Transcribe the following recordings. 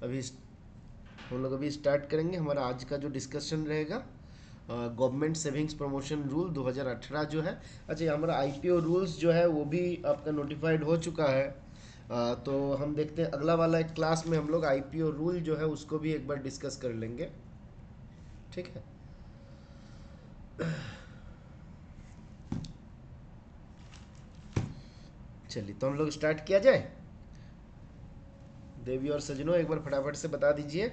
अभी हम लोग अभी स्टार्ट करेंगे। हमारा आज का जो डिस्कशन रहेगा गवर्नमेंट सेविंग्स प्रमोशन रूल 2018 जो है। अच्छा, ये हमारा आईपीओ रूल्स जो है वो भी आपका नोटिफाइड हो चुका है। तो हम देखते हैं अगला वाला एक क्लास में हम लोग आईपीओ रूल जो है उसको भी एक बार डिस्कस कर लेंगे। ठीक है। चलिए तो हम लोग स्टार्ट किया जाए। देवी और सजनों, एक बार फटाफट से बता दीजिए,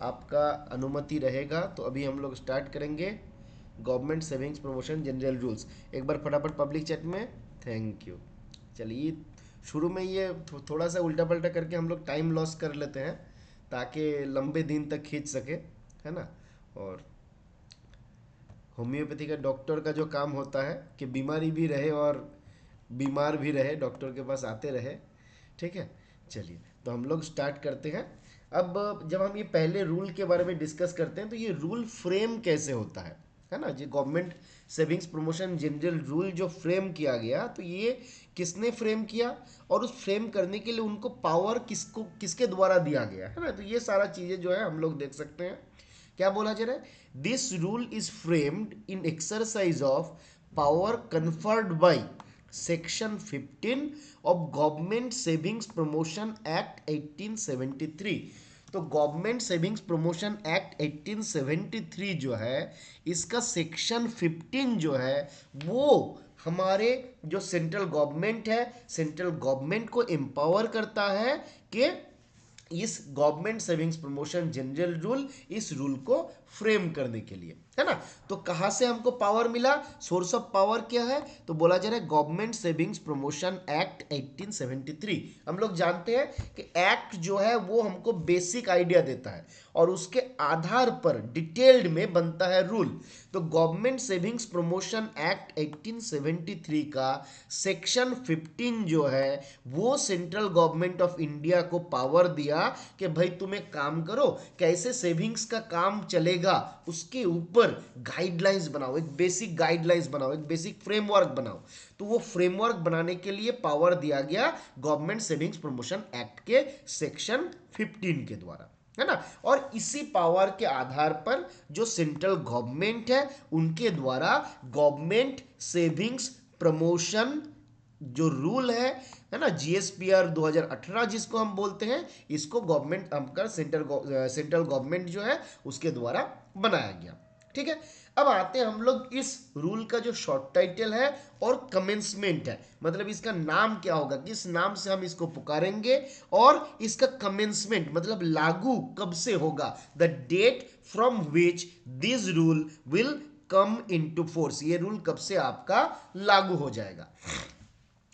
आपका अनुमति रहेगा तो अभी हम लोग स्टार्ट करेंगे government savings promotion general rules. एक बार फटाफट पब्लिक चैट में। Thank you. चलिए, शुरू में ये थोड़ा सा उल्टा पल्टा करके हम लोग टाइम लॉस कर लेते हैं ताकि लंबे दिन तक खींच सके, है ना। और होम्योपैथी का डॉक्टर का जो काम होता है कि बीमारी भी रहे और बीमार भी रहे, डॉक्टर के पास आते रहे। ठीक है। चलिए तो हम लोग स्टार्ट करते हैं। अब जब हम ये पहले रूल के बारे में डिस्कस करते हैं तो ये रूल फ्रेम कैसे होता है ना। जो government savings promotion general rule जो फ्रेम किया गया, तो ये किसने फ्रेम किया और उस फ्रेम करने के लिए उनको पावर किसको किसके द्वारा दिया गया, है ना। तो ये सारा चीज़ें जो है हम लोग देख सकते हैं। क्या बोला जा रहा है? This rule is framed in exercise of power conferred by section 15 of government savings promotion act 1873। तो गवर्नमेंट सेविंग्स प्रमोशन एक्ट 1873 जो है, इसका सेक्शन 15 जो है वो हमारे जो सेंट्रल गवर्नमेंट है, सेंट्रल गवर्नमेंट को एम्पावर करता है कि इस government savings promotion general rule, इस रूल को फ्रेम करने के लिए, है ना। तो कहां से हमको पावर मिला, सोर्स ऑफ पावर क्या है, तो बोला जा रहा है गवर्नमेंट सेविंग्स प्रमोशन एक्ट 1873। हम लोग जानते हैं कि एक्ट जो है वो हमको बेसिक आइडिया देता है और उसके आधार पर डिटेल्ड में बनता है रूल। तो गवर्नमेंट सेविंग्स प्रमोशन एक्ट 1873 का सेक्शन 15 जो है वो सेंट्रल गवर्नमेंट ऑफ इंडिया को पावर दिया कि भाई तुम एक काम करो, कैसे सेविंग्स का काम चलेगा उसके ऊपर गाइडलाइंस बनाओ, एक बेसिक गाइडलाइंस बनाओ, एक बेसिक फ्रेमवर्क बनाओ। तो वो फ्रेमवर्क बनाने के लिए पावर दिया गया गवर्नमेंट सेविंग्स प्रमोशन एक्ट के सेक्शन 15 के द्वारा, है ना। और इसी पावर के आधार पर जो सेंट्रल गवर्नमेंट है उनके द्वारा गवर्नमेंट सेविंग्स प्रमोशन जो रूल है ना, जीएसपीआर 2018 जिसको हम बोलते हैं, इसको गवर्नमेंट हमका सेंट्रल गवर्नमेंट जो है उसके द्वारा बनाया गया। ठीक है। अब आते हैं हम लोग इस रूल का जो शॉर्ट टाइटल है और कमेंसमेंट है, मतलब इसका नाम क्या होगा, किस नाम से हम इसको पुकारेंगे, और इसका कमेंसमेंट मतलब लागू कब से होगा, the date from which this rule will come into force, ये रूल कब से आपका लागू हो जाएगा।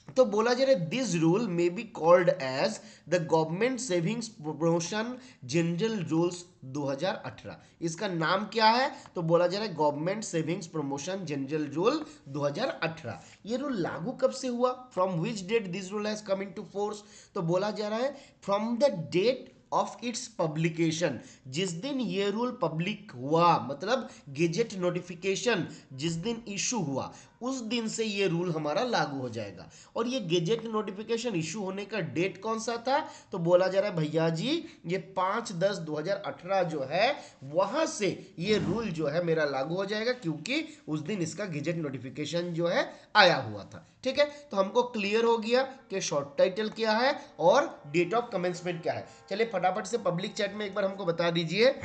तो बोला जा रहा है this rule may be called as the government savings promotion general rules 2018। इसका नाम क्या है, तो बोला जा रहा है government savings promotion general rule 2018। ये रूल लागू कब से हुआ, from which date this rule has come into force, तो बोला जा रहा है from the date of its publication, जिस दिन ये रूल पब्लिक हुआ, मतलब गेजेट नोटिफिकेशन जिस दिन इशू हुआ उस दिन से ये रूल हमारा लागू हो जाएगा। और ये गेजेट नोटिफिकेशन इशू होने का डेट कौन सा था, तो बोला जा रहा है भैया जी ये 5/10/2018 जो है वहां से ये रूल जो है मेरा लागू हो जाएगा, क्योंकि उस दिन इसका गेजेट नोटिफिकेशन जो है आया हुआ था। ठीक है। तो हमको क्लियर हो गया कि शॉर्ट टाइटल क्या है और डेट ऑफ कमेंसमेंट क्या है। चलिए फटाफट से पब्लिक चैट में एक बार हमको बता दीजिए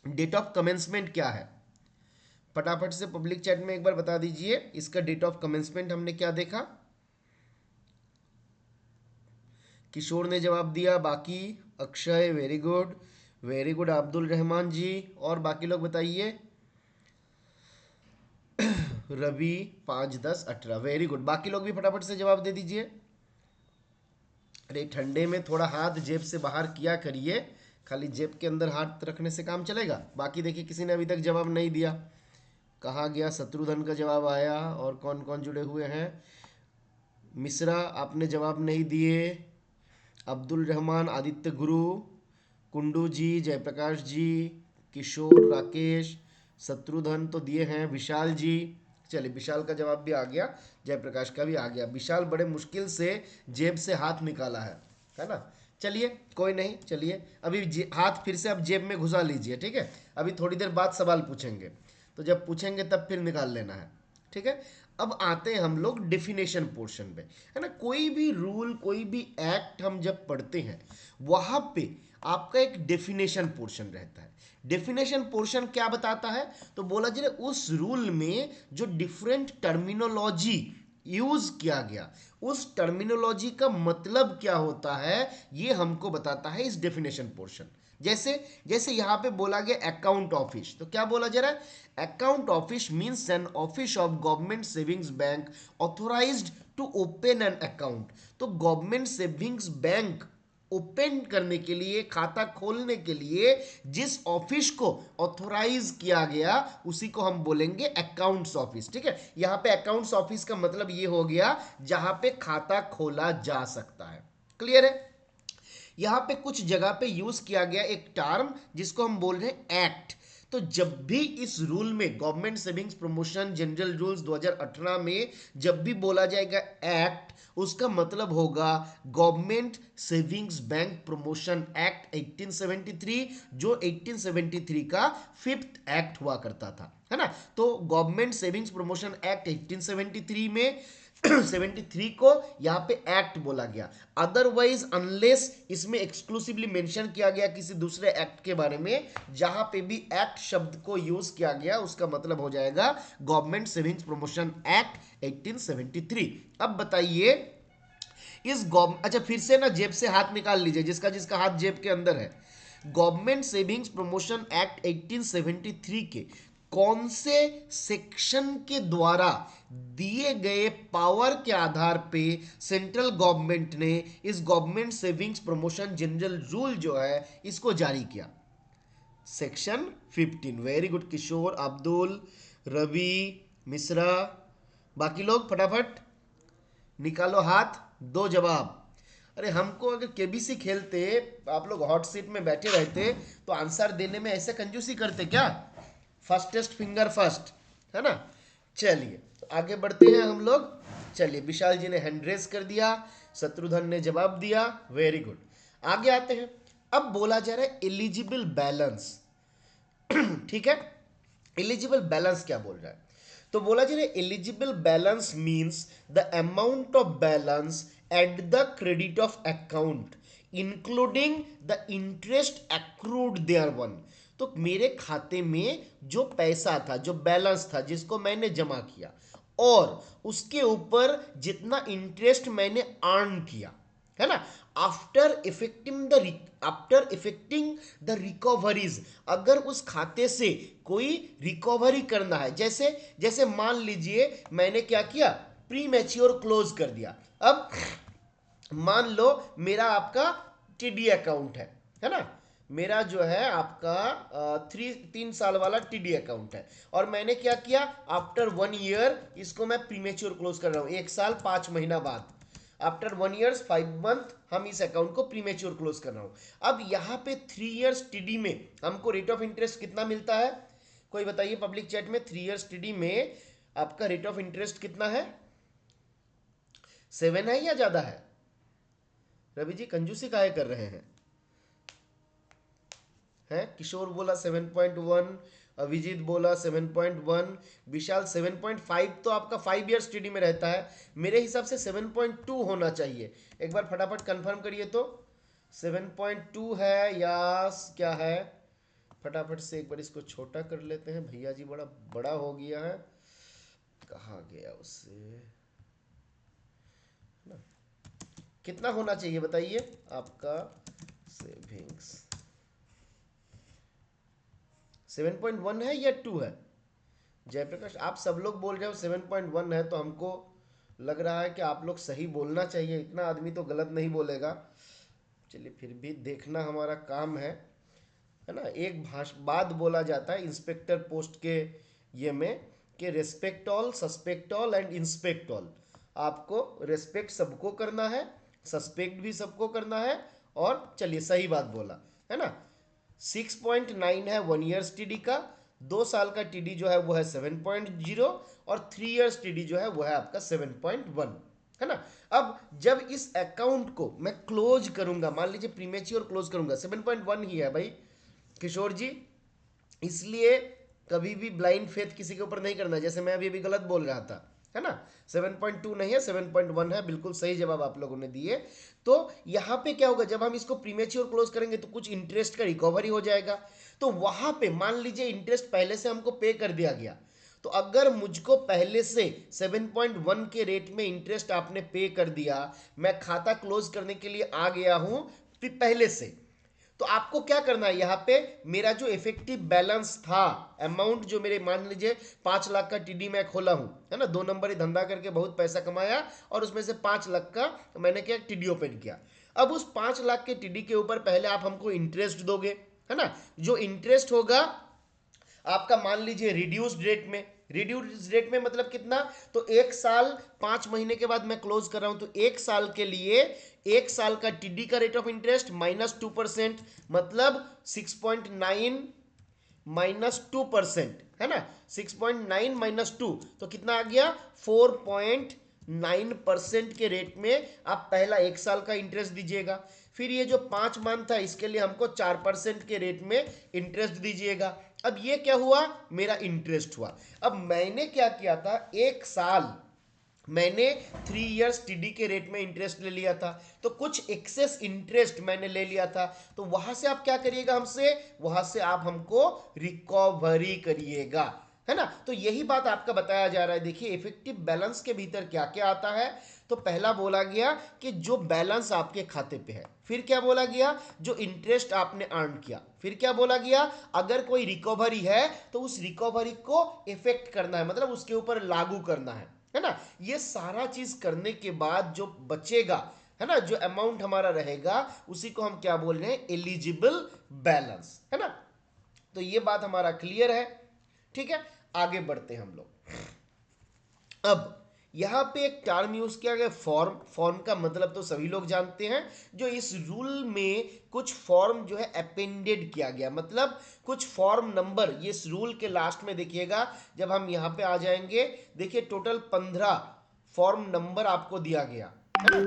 डेट ऑफ कमेंसमेंट क्या है। फटाफट से पब्लिक चैट में एक बार बता दीजिए इसका डेट ऑफ कमेंसमेंट हमने क्या देखा। किशोर ने जवाब दिया, बाकी Akshay very good, very good Abdul Rahman ji, और बाकी लोग बताइए। रवि 5/10/18 वेरी गुड, बाकी लोग भी फटाफट से जवाब दे दीजिए। अरे ठंडे में थोड़ा हाथ जेब से बाहर किया करिए, खाली जेब के अंदर हाथ रखने से काम चलेगा। बाकी देखिए किसी ने अभी तक जवाब नहीं दिया, कहाँ गया, शत्रुधन का जवाब आया, और कौन कौन जुड़े हुए हैं। मिश्रा आपने जवाब नहीं दिए, अब्दुल रहमान, आदित्य गुरु, कुंडू जी, जयप्रकाश जी, किशोर, राकेश, शत्रुधन तो दिए हैं, विशाल जी। चलिए विशाल का जवाब भी आ गया, जयप्रकाश का भी आ गया। विशाल बड़े मुश्किल से जेब से हाथ निकाला है ना। चलिए कोई नहीं, चलिए अभी हाथ फिर से अब जेब में घुसा लीजिए, ठीक है। अभी थोड़ी देर बाद सवाल पूछेंगे, तो जब पूछेंगे तब फिर निकाल लेना है, ठीक है। अब आते हैं हम लोग डेफिनेशन पोर्शन पे, है ना। कोई भी रूल, कोई भी एक्ट हम जब पढ़ते हैं, वहां पे आपका एक डेफिनेशन पोर्शन रहता है। डेफिनेशन पोर्शन क्या बताता है, तो बोला जाए उस रूल में जो डिफरेंट टर्मिनोलॉजी यूज किया गया, उस टर्मिनोलॉजी का मतलब क्या होता है, ये हमको बताता है इस डेफिनेशन पोर्शन। जैसे जैसे यहां पे बोला गया अकाउंट ऑफिस, तो क्या बोला जा रहा है, account office means an office of government savings bank authorized to open an account. तो गवर्नमेंट सेविंग्स बैंक ओपन करने के लिए, खाता खोलने के लिए जिस ऑफिस को ऑथोराइज किया गया, उसी को हम बोलेंगे अकाउंट्स ऑफिस, ठीक है। यहां पे अकाउंट्स ऑफिस का मतलब ये हो गया जहां पे खाता खोला जा सकता है। क्लियर है। यहां पे कुछ जगह पे यूज किया गया एक टर्म जिसको हम बोल रहे हैं एक्ट। तो जब भी इस रूल में, government savings promotion general rules 2018 में जब भी बोला जाएगा एक्ट, उसका मतलब होगा government savings bank promotion act 1873, जो 1873 का फिफ्थ एक्ट हुआ करता था, है ना। तो गवर्नमेंट सेविंग्स प्रमोशन एक्ट 1873 में 73 को यहां पे एक्ट बोला गया। अदरवाइज अनलेस इसमें एक्सक्लूसिवली मेंशन किया गया किसी दूसरे एक्ट के बारे में, जहां पे भी एक्ट शब्द को यूज किया गया, उसका मतलब हो जाएगा गवर्नमेंट सेविंग्स प्रमोशन एक्ट 1873। अब बताइए इस गवर्नमेंट, अच्छा फिर से ना जेब से हाथ निकाल लीजिए, जिसका जिसका हाथ जेब के अंदर है। गवर्नमेंट सेविंग्स प्रमोशन एक्ट 1873 के कौन से सेक्शन के द्वारा दिए गए पावर के आधार पे सेंट्रल गवर्नमेंट ने इस government savings promotion general rule जो है इसको जारी किया? सेक्शन 15। वेरी गुड किशोर, अब्दुल, रवि, मिश्रा, बाकी लोग फटाफट निकालो हाथ, दो जवाब। अरे हमको अगर केबीसी खेलते, आप लोग हॉट सीट में बैठे रहते, तो आंसर देने में ऐसे कंजूसी करते क्या? फास्टेस्ट फिंगर फर्स्ट, है ना। चलिए तो आगे बढ़ते हैं हम लोग। चलिए विशाल जी ने हैंड रेस कर दिया, शत्रुघ्न ने जवाब दिया, वेरी गुड। आगे आते हैं। अब बोला जा रहा है एलिजिबल बैलेंस, ठीक है। एलिजिबल बैलेंस क्या बोल रहा है, तो बोला जा रहा है eligible balance means the amount of balance at the credit of account including the interest accrued thereon. तो मेरे खाते में जो पैसा था, जो बैलेंस था, जिसको मैंने जमा किया, और उसके ऊपर जितना इंटरेस्ट मैंने अर्न किया, है ना, आफ्टर इफेक्टिंग द रिकवरीज, अगर उस खाते से कोई रिकवरी करना है, जैसे जैसे मान लीजिए मैंने क्या किया, प्री मैच्योर क्लोज कर दिया। अब मान लो मेरा आपका टीडी अकाउंट है ना, मेरा जो है आपका 3 साल वाला टीडी अकाउंट है, और मैंने क्या किया, आफ्टर 1 ईयर इसको मैं प्रीमेच्योर क्लोज कर रहा हूं, 1 साल 5 महीना बाद, आफ्टर 1 ईयर्स 5 मंथ हम इस अकाउंट को प्रीमेच्योर क्लोज कर रहा हूं। अब यहाँ पे 3 ईयर्स टीडी में हमको रेट ऑफ इंटरेस्ट कितना मिलता है, कोई बताइए पब्लिक चैट में। 3 ईयर्स टीडी में आपका रेट ऑफ इंटरेस्ट कितना है? 7 है या ज्यादा है? रवि जी कंजूसी काहे कर रहे हैं? किशोर बोला 7.1, अभिजीत बोला 7.1, विशाल 7.5। तो आपका 5 ईयर्स टीडी में रहता है, मेरे हिसाब से 7.2 होना चाहिए। एक बार फटाफट कंफर्म करिए तो 7.2 है या क्या है? फटाफट से एक बार इसको छोटा कर लेते हैं, भैया जी बड़ा बड़ा हो गया है, कहाँ गया उससे ना। कितना होना चाहिए बताइए आपका सेविंग्स? 7.1 है या 2 है? जयप्रकाश आप सब लोग बोल रहे हो 7.1 है, तो हमको लग रहा है कि आप लोग सही बोलना चाहिए, इतना आदमी तो गलत नहीं बोलेगा। चलिए फिर भी देखना हमारा काम है ना। एक बात बोला जाता है इंस्पेक्टर पोस्ट के ये में, कि respect all, suspect all and inspect all. आपको रेस्पेक्ट सबको करना है, सस्पेक्ट भी सबको करना है, और चलिए सही बात बोला, है ना। 6.9 है 1 ईयर्स टीडी का, 2 साल का टीडी जो है वो है 7.0, और 3 ईयर्स टीडी जो है वो है आपका 7.1। है ना। अब जब इस अकाउंट को मैं क्लोज करूंगा, मान लीजिए प्रीमेच्योर क्लोज करूंगा, 7.1 ही है भाई किशोर जी, इसलिए कभी भी ब्लाइंड फेथ किसी के ऊपर नहीं करना, जैसे मैं अभी अभी गलत बोल रहा था, है ना। 7.2 नहीं है, 7.1 है, बिल्कुल सही जवाब आप लोगों ने दिए। तो यहाँ पे क्या होगा, जब हम इसको प्रीमेच्योर क्लोज करेंगे तो कुछ इंटरेस्ट का रिकवरी हो जाएगा। तो वहां पे मान लीजिए इंटरेस्ट पहले से हमको पे कर दिया गया, तो अगर मुझको पहले से 7.1 के रेट में इंटरेस्ट आपने पे कर दिया, मैं खाता क्लोज करने के लिए आ गया हूं पहले से, तो आपको क्या करना है, यहाँ पे मेरा जो इफेक्टिव बैलेंस था, अमाउंट जो मेरे, मान लीजिए 5 लाख का टीडी मैं खोला हूं, है ना, 2 नंबरी धंधा करके बहुत पैसा कमाया और उसमें से 5 लाख का मैंने क्या टीडी ओपन किया। अब उस 5 लाख के टीडी के ऊपर पहले आप हमको इंटरेस्ट दोगे, है ना। जो इंटरेस्ट होगा आपका, मान लीजिए रिड्यूस्ड रेट में, रिड्यूस्ड रेट में मतलब कितना, तो 1 साल 5 महीने के बाद मैं क्लोज कर रहा हूं, तो 1 साल के लिए 1 साल का टीडी का रेट ऑफ इंटरेस्ट -2%, मतलब 6.9 -2%, है ना। 6.9 -2 तो कितना आ गया, 4.9% के रेट में आप पहला 1 साल का इंटरेस्ट दीजिएगा। फिर ये जो 5 मंथ था इसके लिए हमको 4% के रेट में इंटरेस्ट दीजिएगा। अब ये क्या हुआ, मेरा इंटरेस्ट हुआ। अब मैंने क्या किया था, 1 साल मैंने 3 इयर्स टीडी के रेट में इंटरेस्ट ले लिया था, तो कुछ एक्सेस इंटरेस्ट मैंने ले लिया था, तो वहां से आप क्या करिएगा, हमसे वहां से आप हमको रिकवरी करिएगा, है ना। तो यही बात आपका बताया जा रहा है। देखिए इफेक्टिव बैलेंस के भीतर क्या क्या आता है, तो पहला बोला गया कि जो बैलेंस आपके खाते पे है, फिर क्या बोला गया, जो इंटरेस्ट आपने अर्न किया, फिर क्या बोला गया, अगर कोई रिकवरी है तो उस रिकवरी को इफेक्ट करना है, मतलब उसके ऊपर लागू करना है ना। ये सारा चीज करने के बाद जो बचेगा, है ना, जो अमाउंट हमारा रहेगा, उसी को हम क्या बोल रहे हैं, एलिजिबल बैलेंस, है ना। तो ये बात हमारा क्लियर है, ठीक है। आगे बढ़ते हैं हम लोग। अब यहां पे एक टर्म यूज किया गया, फॉर्म। फॉर्म का मतलब तो सभी लोग जानते हैं, जो इस रूल में कुछ फॉर्म जो है अपेंडेड किया गया, मतलब कुछ फॉर्म नंबर, ये इस रूल के लास्ट में देखिएगा, जब हम यहां पे आ जाएंगे, देखिए टोटल 15 फॉर्म नंबर आपको दिया गया, है ना।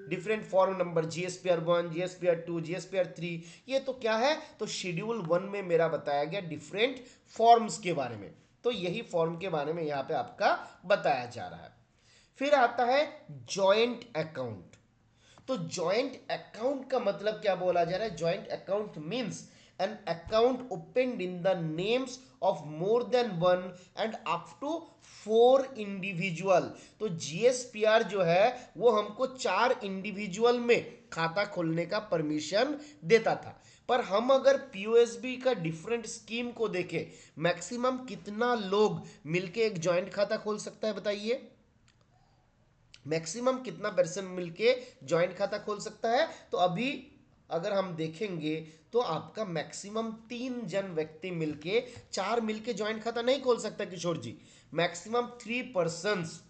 Different form number, GSPR 1, GSPR 2, GSPR 3, ये तो क्या है, तो शेड्यूल 1 में मेरा बताया गया डिफरेंट फॉर्म्स के बारे में, तो यही फॉर्म के बारे में यहाँ पे आपका बताया जा रहा है। फिर आता है जॉइंट अकाउंट। तो जॉइंट अकाउंट का मतलब क्या बोला जा रहा है, joint account means an account opened in the names of more than one and up to 4 individual. तो जीएसपीआर जो है वो हमको 4 इंडिविजुअल में खाता खोलने का परमिशन देता था, पर हम अगर पीओएसबी का डिफरेंट स्कीम को देखें, मैक्सिमम कितना लोग मिलके एक जॉइंट खाता खोल सकता है बताइए, मैक्सिमम कितना पर्सन मिलके जॉइंट खाता खोल सकता है, तो अभी अगर हम देखेंगे तो आपका मैक्सिमम 3 जन व्यक्ति मिलके, 4 मिलके जॉइंट खाता नहीं खोल सकता किशोर जी, मैक्सिमम 3 पर्सन्स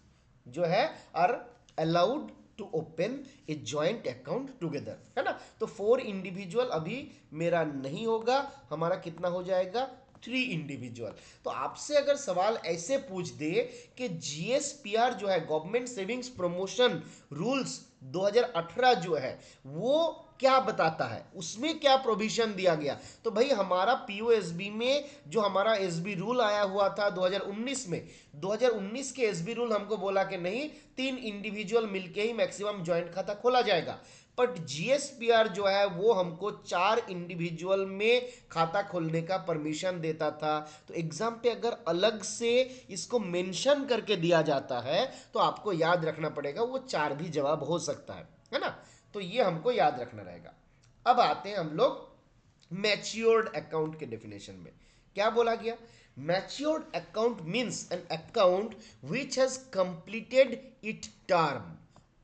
जो है are allowed to open a joint account together, है ना। तो 4 इंडिविजुअल अभी मेरा नहीं होगा, हमारा कितना हो जाएगा, 3 इंडिविजुअल। तो आपसे अगर सवाल ऐसे पूछ दे कि जीएसपीआर जो है, गवर्नमेंट सेविंग्स प्रमोशन रूल्स 2018 जो है वो क्या बताता है, उसमें क्या प्रोविजन दिया गया, तो भाई हमारा पीओएसबी में जो हमारा एसबी रूल आया हुआ था 2019 में, 2019 के एसबी रूल हमको बोला कि नहीं, 3 इंडिविजुअल मिलके ही मैक्सिमम जॉइंट खाता खोला जाएगा, बट जीएसपीआर जो है वो हमको 4 इंडिविजुअल में खाता खोलने का परमिशन देता था। तो एग्जाम पे अगर अलग से इसको मेंशन करके दिया जाता है तो आपको याद रखना पड़ेगा, वो 4 भी जवाब हो सकता है ना। तो ये हमको याद रखना रहेगा। अब आते हैं हम लोग मैच्योर्ड अकाउंट के डेफिनेशन में। क्या बोला गया, matured account means an account which has completed it term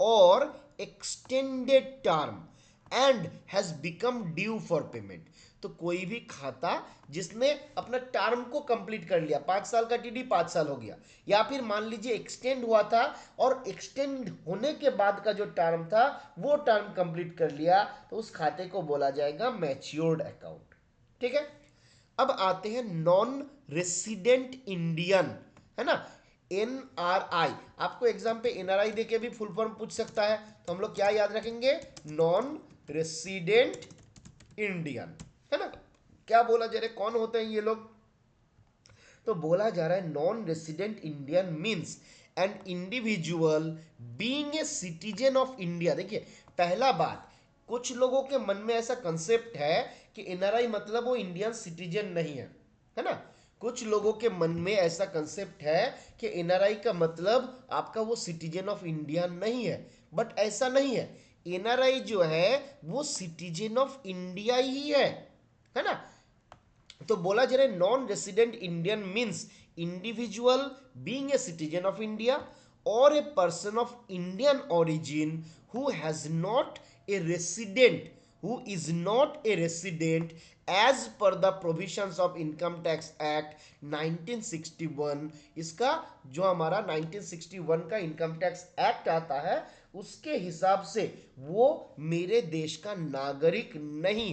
or extended term and has become due for payment। तो कोई भी खाता जिसने अपना टर्म को कंप्लीट कर लिया, 5 साल का टीडी 5 साल हो गया, या फिर मान लीजिए एक्सटेंड हुआ था और एक्सटेंड होने के बाद का जो टर्म था वो टर्म कंप्लीट कर लिया, तो उस खाते को बोला जाएगा मैच्योर्ड अकाउंट, ठीक है। अब आते हैं नॉन रेसिडेंट इंडियन, है ना। NRI, आपको एग्जाम पे NRI देके भी फुल फॉर्म पूछ सकता है, तो हम लोग क्या याद रखेंगे, नॉन रेसिडेंट इंडियन, है ना। क्या बोला जा रहा है, कौन होते हैं ये लोग, तो बोला जा रहा है non resident Indian means an individual being a citizen of India. देखिए पहला बात, कुछ लोगों के मन में ऐसा कंसेप्ट है कि एनआरआई मतलब वो इंडियन सिटीजन नहीं है ना। कुछ लोगों के मन में ऐसा कंसेप्ट है कि एनआरआई का मतलब आपका वो सिटीजन ऑफ इंडिया नहीं है, बट ऐसा नहीं है। एनआरआई जो है वो सिटीजन ऑफ इंडिया ही है ना। तो बोला जा रहा है non resident Indian means individual being a citizen of India और a person of Indian origin who has not a resident, who is not a resident as per the provisions of income tax act 1961। इसका जो हमारा 1961 का income tax act आता है उसके हिसाब से वो मेरे देश का नागरिक नहीं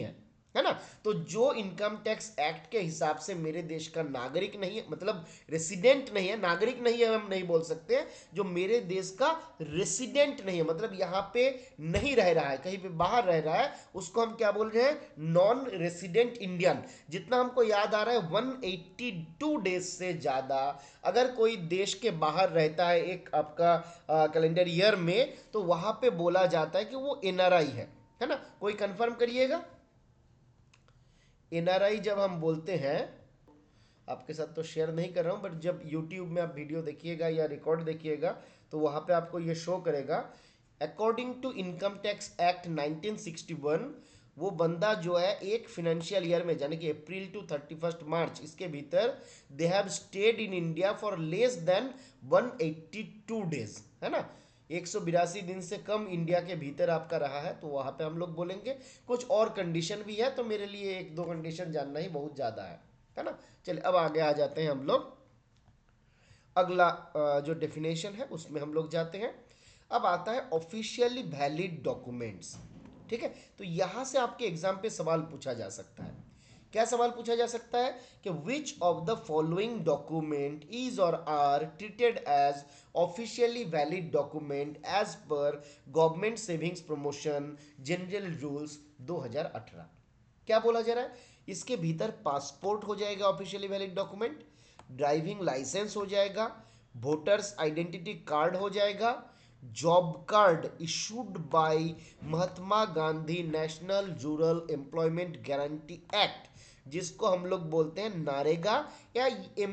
है ना। तो जो इनकम टैक्स एक्ट के हिसाब से मेरे देश का नागरिक नहीं है, मतलब रेसिडेंट नहीं है, नागरिक नहीं है हम नहीं बोल सकते, जो मेरे देश का रेसिडेंट नहीं है, मतलब यहाँ पे नहीं रह रहा है, कहीं पे बाहर रह रहा है, उसको हम क्या बोल रहे हैं, नॉन रेसिडेंट इंडियन। जितना हमको याद आ रहा है 182 डेज से ज़्यादा अगर कोई देश के बाहर रहता है एक आपका कैलेंडर ईयर में, तो वहाँ पे बोला जाता है कि वो एनआरआई है ना। कोई कंफर्म करिएगा। एनआरआई जब हम बोलते हैं, आपके साथ तो शेयर नहीं कर रहा हूं, बट जब यूट्यूब में आप वीडियो देखिएगा या रिकॉर्ड देखिएगा तो वहां पे आपको ये शो करेगा according to income tax act 1961 वो बंदा जो है एक फाइनेंशियल ईयर में यानी कि अप्रैल टू 31 मार्च इसके भीतर they have stayed in India for less than 182 days, है ना। 182 दिन से कम इंडिया के भीतर आपका रहा है तो वहां पे हम लोग बोलेंगे। कुछ और कंडीशन भी है तो मेरे लिए एक दो कंडीशन जानना ही बहुत ज़्यादा है ना। चलिए अब आगे आ जाते हैं हम लोग, अगला जो डेफिनेशन है उसमें हम लोग जाते हैं। अब आता है ऑफिशियली वैलिड डॉक्यूमेंट्स, ठीक है। तो यहां से आपके एग्जाम पे सवाल पूछा जा सकता है। क्या सवाल पूछा जा सकता है कि which of the following document is और are treated as officially valid document as per government savings promotion general rules 2018। क्या बोला जा रहा है, इसके भीतर पासपोर्ट हो जाएगा officially valid document, driving licence हो जाएगा, वोटर्स आइडेंटिटी कार्ड हो जाएगा, job card issued by Mahatma Gandhi national rural employment guarantee act जिसको हम लोग बोलते हैं नारेगा या एम,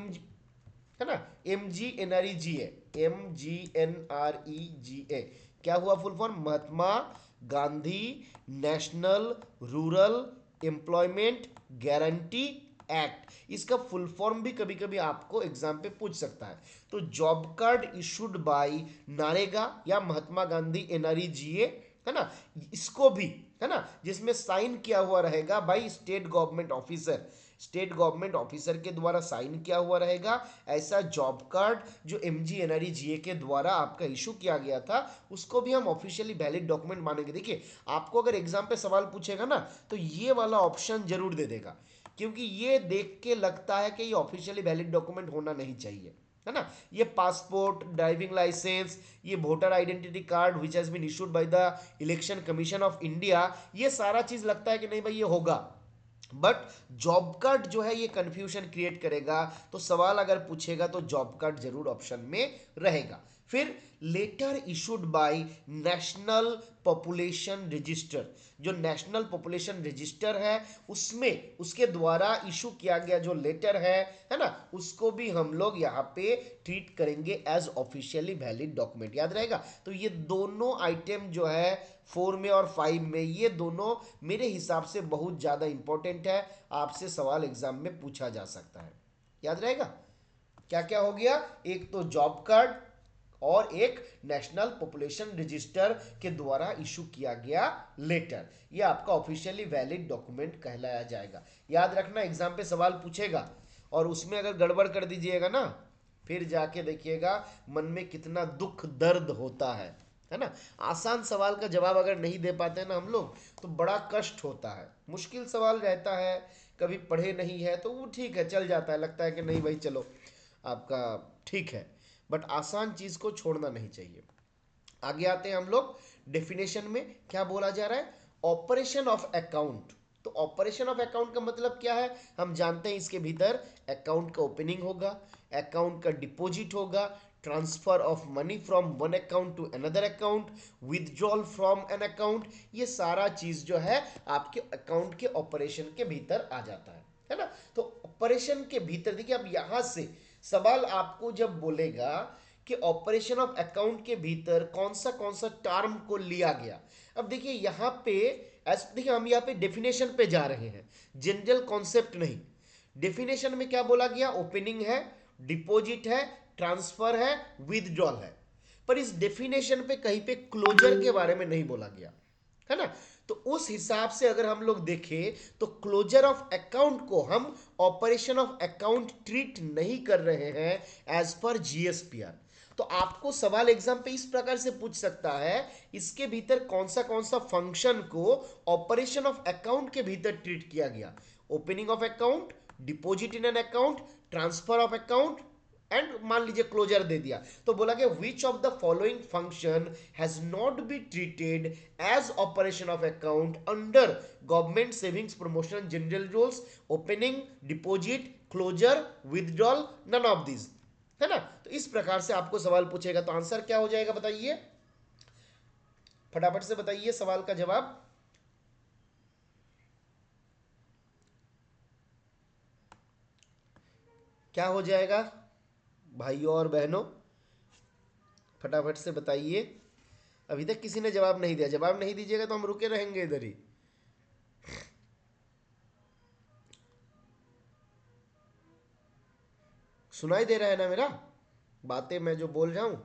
है ना, MGNREGA, MGNREGA क्या हुआ full form, Mahatma Gandhi national rural employment guarantee act. इसका फुल फॉर्म भी कभी कभी आपको एग्जाम पे पूछ सकता है। तो जॉब कार्ड इशूड बाय नारेगा या महात्मा गांधी NREGA, है ना, इसको भी, है ना, जिसमें साइन किया हुआ रहेगा by state government officer, state government officer के द्वारा साइन किया हुआ रहेगा, ऐसा जॉब कार्ड जो MGNREGA के द्वारा आपका इशू किया गया था उसको भी हम ऑफिशियली वैलिड डॉक्यूमेंट मानेंगे। देखिए आपको अगर एग्जाम पे सवाल पूछेगा ना तो ये वाला ऑप्शन जरूर दे देगा, क्योंकि ये देख के लगता है कि ये ऑफिशियली वैलिड डॉक्यूमेंट होना नहीं चाहिए, है ना। ये पासपोर्ट, ड्राइविंग लाइसेंस, ये voter identity card which has been issued by the election commission of India, ये सारा चीज लगता है कि नहीं भाई ये होगा। बट जॉब कार्ड जो है ये कंफ्यूजन क्रिएट करेगा, तो सवाल अगर पूछेगा तो जॉब कार्ड जरूर ऑप्शन में रहेगा। फिर letter issued by national population register, जो नेशनल पॉपुलेशन रजिस्टर है उसमें उसके द्वारा इशू किया गया जो लेटर है ना, उसको भी हम लोग यहाँ पे ट्रीट करेंगे एज ऑफिशियली वैलिड डॉक्यूमेंट, याद रहेगा। तो ये दोनों आइटम जो है 4 में और 5 में, ये दोनों मेरे हिसाब से बहुत ज़्यादा इंपॉर्टेंट है, आपसे सवाल एग्जाम में पूछा जा सकता है, याद रहेगा। क्या क्या हो गया, एक तो जॉब कार्ड और एक नेशनल पॉपुलेशन रजिस्टर के द्वारा इशू किया गया लेटर, ये आपका ऑफिशियली वैलिड डॉक्यूमेंट कहलाया जाएगा। याद रखना एग्जाम पे सवाल पूछेगा और उसमें अगर गड़बड़ कर दीजिएगा ना फिर जाके देखिएगा मन में कितना दुख दर्द होता है ना। आसान सवाल का जवाब अगर नहीं दे पाते हैं ना हम लोग तो बड़ा कष्ट होता है, मुश्किल सवाल रहता है, कभी पढ़े नहीं है तो वो ठीक है चल जाता है, लगता है कि नहीं भाई चलो आपका ठीक है, बट आसान चीज को छोड़ना नहीं चाहिए। आगे आते हैं हम लोग डेफिनेशन में। क्या बोला जा रहा है? Operation of account. तो ऑपरेशन ऑफ अकाउंट का मतलब क्या है? हम जानते हैं इसके भीतर अकाउंट का ओपनिंग होगा, अकाउंट का डिपॉजिट होगा, transfer of money from one account to another account, withdrawal from an account, ये सारा चीज जो है आपके अकाउंट के ऑपरेशन के भीतर आ जाता है ना। तो ऑपरेशन के भीतर देखिए, अब यहां से सवाल आपको जब बोलेगा कि ऑपरेशन ऑफ अकाउंट के भीतर कौन सा टर्म को लिया गया। अब देखिए यहाँ पे देखिए हम यहाँ पे डेफिनेशन पे जा रहे हैं, जनरल कॉन्सेप्ट नहीं। डेफिनेशन में क्या बोला गया? ओपनिंग है, डिपॉजिट है, ट्रांसफर है, विथड्रॉल है। पर इस डेफिनेशन पे कहीं पे क्लोजर के बारे में नहीं बोला गया है ना। तो उस हिसाब से अगर हम लोग देखें तो क्लोजर ऑफ अकाउंट को हम ऑपरेशन ऑफ अकाउंट ट्रीट नहीं कर रहे हैं एज पर जीएसपीआर। तो आपको सवाल एग्जाम पे इस प्रकार से पूछ सकता है, इसके भीतर कौन सा फंक्शन को ऑपरेशन ऑफ अकाउंट के भीतर ट्रीट किया गया? Opening of account, deposit in an account, transfer of account and मान लीजिए क्लोजर दे दिया। तो बोला कि which of the following function has not be treated as operation of account under government savings promotion general rules, opening, deposit, closure, withdrawal, none of this, है ना। तो इस प्रकार से आपको सवाल पूछेगा, तो आंसर क्या हो जाएगा बताइए, फटाफट से बताइए सवाल का जवाब। क्या हो जाएगा भाइयों और बहनों, फटाफट से बताइए। अभी तक किसी ने जवाब नहीं दिया, जवाब नहीं दीजिएगा तो हम रुके रहेंगे इधर ही। सुनाई दे रहा है ना मेरा बातें, मैं जो बोल रहा हूं?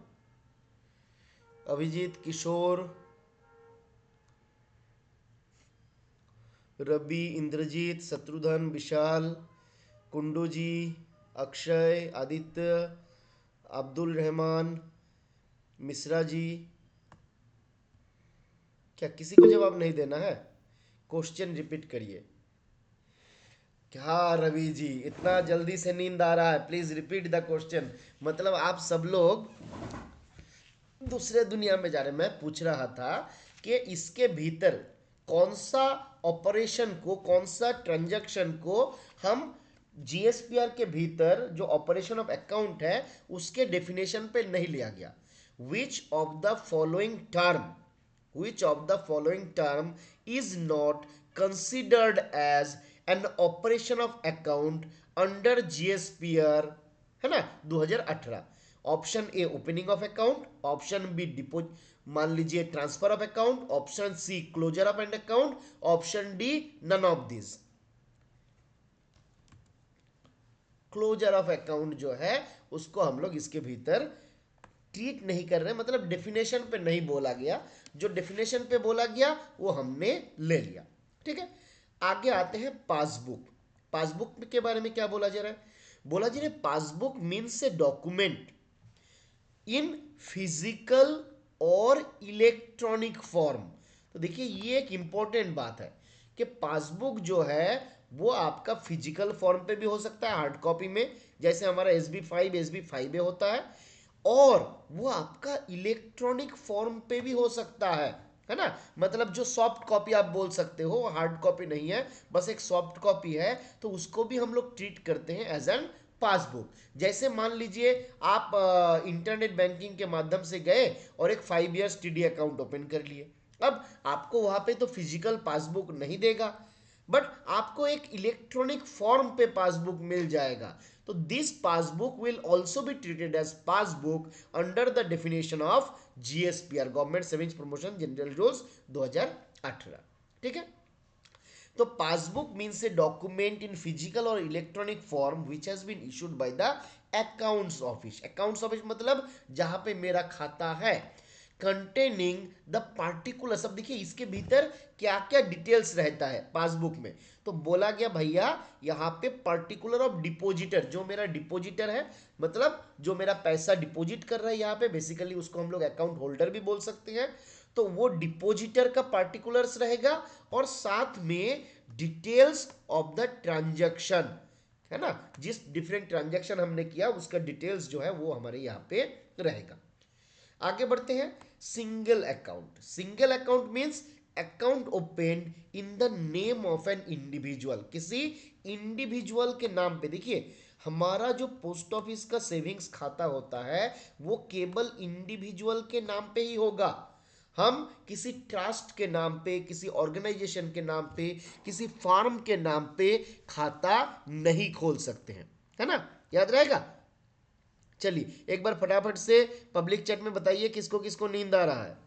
अभिजीत, किशोर, रवि, इंद्रजीत, शत्रुघ्न, विशाल, कुंडू जी, अक्षय, आदित्य, अब्दुल रहमान, मिश्रा जी, क्या किसी को जवाब नहीं देना है? क्वेश्चन रिपीट करिए। क्या रवि जी, इतना जल्दी से नींद आ रहा है? Please repeat the question. मतलब आप सब लोग दूसरे दुनिया में जा रहे हैं। मैं पूछ रहा था कि इसके भीतर कौन सा ऑपरेशन को, कौन सा ट्रांजैक्शन को हम जीएसपीआर के भीतर जो ऑपरेशन ऑफ अकाउंट है उसके डेफिनेशन पे नहीं लिया गया। विच of the following term, which of the following term is not considered as an operation of account under GSPR, है ना, 2018? Option A opening of account, option B deposit मान लीजिए transfer of account, option C closure of and account, option D none of this. Closure of account जो है उसको हम लोग इसके भीतर ट्रीट नहीं कर रहे, मतलब डेफिनेशन पे नहीं बोला गया। जो डेफिनेशन पे बोला गया वो हमने ले लिया, ठीक है। आगे आते हैं पासबुक। पासबुक के बारे में क्या बोला जा रहा है? बोला जा रहा है passbook means a document in physical और इलेक्ट्रॉनिक फॉर्म। तो देखिए ये एक इंपॉर्टेंट बात है कि पासबुक जो है वो आपका फिजिकल फॉर्म पे भी हो सकता है, हार्ड कॉपी में, जैसे हमारा SB5 में होता है, और वो आपका इलेक्ट्रॉनिक फॉर्म पे भी हो सकता है ना। मतलब जो सॉफ्ट कॉपी आप बोल सकते हो, हार्ड कॉपी नहीं है, बस एक सॉफ्ट कॉपी है, तो उसको भी हम लोग ट्रीट करते हैं एज एन पासबुक। जैसे मान लीजिए आप इंटरनेट बैंकिंग के माध्यम से गए और एक 5 ईयर्स TD अकाउंट ओपन कर लिए। अब आपको वहां पे तो फिजिकल पासबुक नहीं देगा, बट आपको एक इलेक्ट्रॉनिक फॉर्म पे पासबुक मिल जाएगा। तो this passbook will also be treated as passbook under the definition of GSPR, government savings promotion general rules 2018, ठीक है। तो passbook means a document in physical और electronic form which has been issued by the accounts office. Accounts office मतलब जहां पे मेरा खाता है, कंटेनिंग द पार्टिकुलर। अब देखिए इसके भीतर क्या क्या डिटेल्स रहता है पासबुक में। तो बोला गया भैया यहाँ पे पर्टिकुलर ऑफ डिपोजिटर, जो मेरा डिपोजिटर है, मतलब जो मेरा पैसा डिपॉजिट कर रहा है यहाँ पे, बेसिकली उसको हम लोग अकाउंट होल्डर भी बोल सकते हैं। तो वो डिपोजिटर का पार्टिकुलर्स रहेगा और साथ में डिटेल्स ऑफ द ट्रांजैक्शन, है ना, जिस डिफरेंट ट्रांजैक्शन हमने किया उसका डिटेल्स जो है वो हमारे यहाँ पे रहेगा। आगे बढ़ते हैं। Single account, single account means account open in the name of an individual, किसी इंडिविजुअल के नाम पे। देखिए हमारा जो पोस्ट ऑफिस का सेविंग्स खाता होता है वो केवल इंडिविजुअल के नाम पे ही होगा। हम किसी ट्रस्ट के नाम पे, किसी ऑर्गेनाइजेशन के नाम पे, किसी फार्म के नाम पे खाता नहीं खोल सकते हैं, है ना, याद रहेगा। चलिए एक बार फटाफट से पब्लिक चैट में बताइए किसको किसको नींद आ रहा है।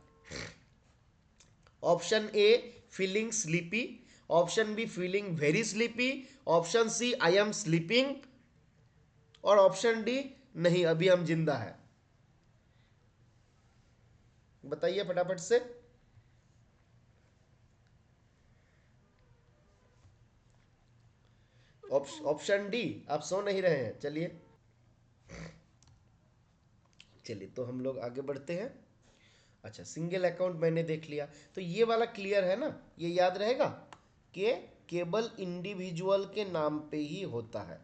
Option A feeling sleepy, option B feeling very sleepy, option C I am sleeping, और ऑप्शन डी नहीं अभी हम जिंदा है। बताइए फटाफट से। ऑप्शन डी आप सो नहीं रहे हैं। चलिए चलिए तो हम लोग आगे बढ़ते हैं। अच्छा सिंगल अकाउंट मैंने देख लिया, तो ये वाला क्लियर है ना, ये याद रहेगा कि केवल इंडिविजुअल के नाम पे ही होता है,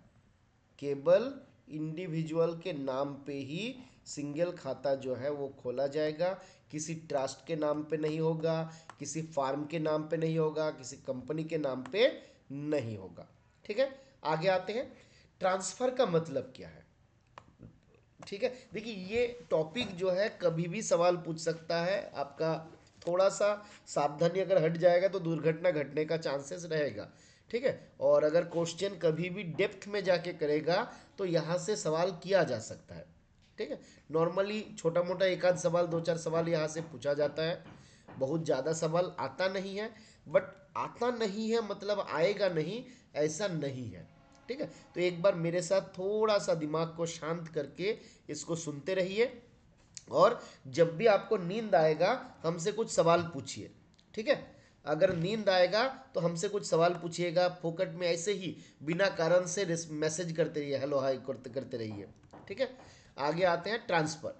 केवल इंडिविजुअल के नाम पे ही सिंगल खाता जो है वो खोला जाएगा, किसी ट्रस्ट के नाम पे नहीं होगा, किसी फार्म के नाम पे नहीं होगा, किसी कंपनी के नाम पे नहीं होगा। ठीक है, आगे आते हैं। ट्रांसफर का मतलब क्या है। ठीक है, देखिए ये टॉपिक जो है कभी भी सवाल पूछ सकता है आपका, थोड़ा सा सावधानी अगर हट जाएगा तो दुर्घटना घटने का चांसेस रहेगा। ठीक है, और अगर क्वेश्चन कभी भी डेप्थ में जाके करेगा तो यहाँ से सवाल किया जा सकता है। ठीक है, नॉर्मली छोटा मोटा एक आध सवाल, दो चार सवाल यहाँ से पूछा जाता है, बहुत ज़्यादा सवाल आता नहीं है। बट आता नहीं है मतलब आएगा नहीं, ऐसा नहीं है। ठीक है, तो एक बार मेरे साथ थोड़ा सा दिमाग को शांत करके इसको सुनते रहिए, और जब भी आपको नींद आएगा हमसे कुछ सवाल पूछिए। ठीक है, अगर नींद आएगा तो हमसे कुछ सवाल पूछिएगा, फोकट में ऐसे ही बिना कारण से मैसेज करते रहिए, हेलो हाय करते करते रहिए। ठीक है, आगे आते हैं। ट्रांसफर,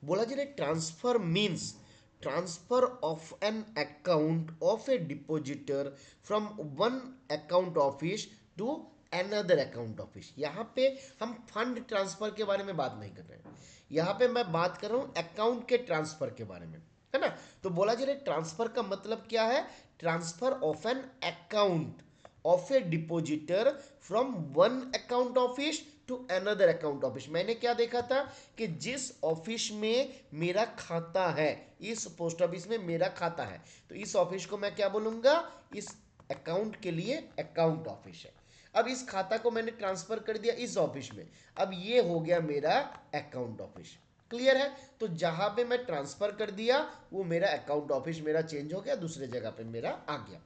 बोला जी transfer means transfer of an account of a depositor from one account office to another account office. यहाँ पे हम फंड ट्रांसफर के बारे में बात नहीं कर रहे हैं, यहाँ पे मैं बात कर रहा हूँ अकाउंट के ट्रांसफर के बारे में, है ना। तो बोला जी ट्रांसफर का मतलब क्या है, transfer of an account of a depositor from one account office to another account office. मैंने क्या देखा था कि जिस ऑफिस में मेरा खाता है, इस पोस्ट ऑफिस में मेरा खाता है, तो इस ऑफिस को मैं क्या बोलूंगा, इस अकाउंट के लिए अकाउंट ऑफिस है। अब इस खाता को मैंने ट्रांसफर कर दिया इस ऑफिस में, अब ये हो गया मेरा अकाउंट ऑफिस। क्लियर है, तो जहां पे मैं ट्रांसफर कर दिया वो मेरा अकाउंट ऑफिस मेरा चेंज हो गया, दूसरे जगह पे मेरा आ गया।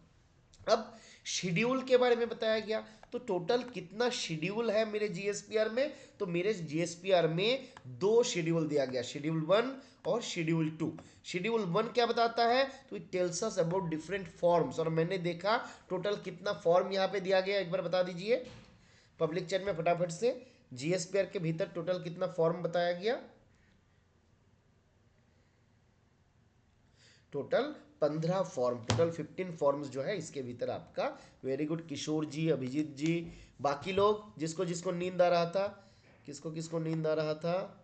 अब शेड्यूल के बारे में बताया गया, तो टोटल कितना शेड्यूल है मेरे जीएसपीआर में, तो मेरे जीएसपीआर में दो शेड्यूल दिया गया, शेड्यूल 1 और शेड्यूल 2। शेड्यूल 1 क्या बताता है, तो it tells us about different forms, और मैंने देखा टोटल कितना फॉर्म यहाँ पे दिया गया, एक बार बता दीजिए पब्लिक चैट में फटाफट से। जीएसपीआर के भीतर टोटल कितना फॉर्म बताया गया, टोटल 15 फॉर्म, टोटल 15 फॉर्म्स जो है इसके भीतर आपका। वेरी गुड किशोर जी, अभिजीत जी, बाकी लोग जिसको जिसको नींद आ रहा था, किसको किसको नींद आ रहा था,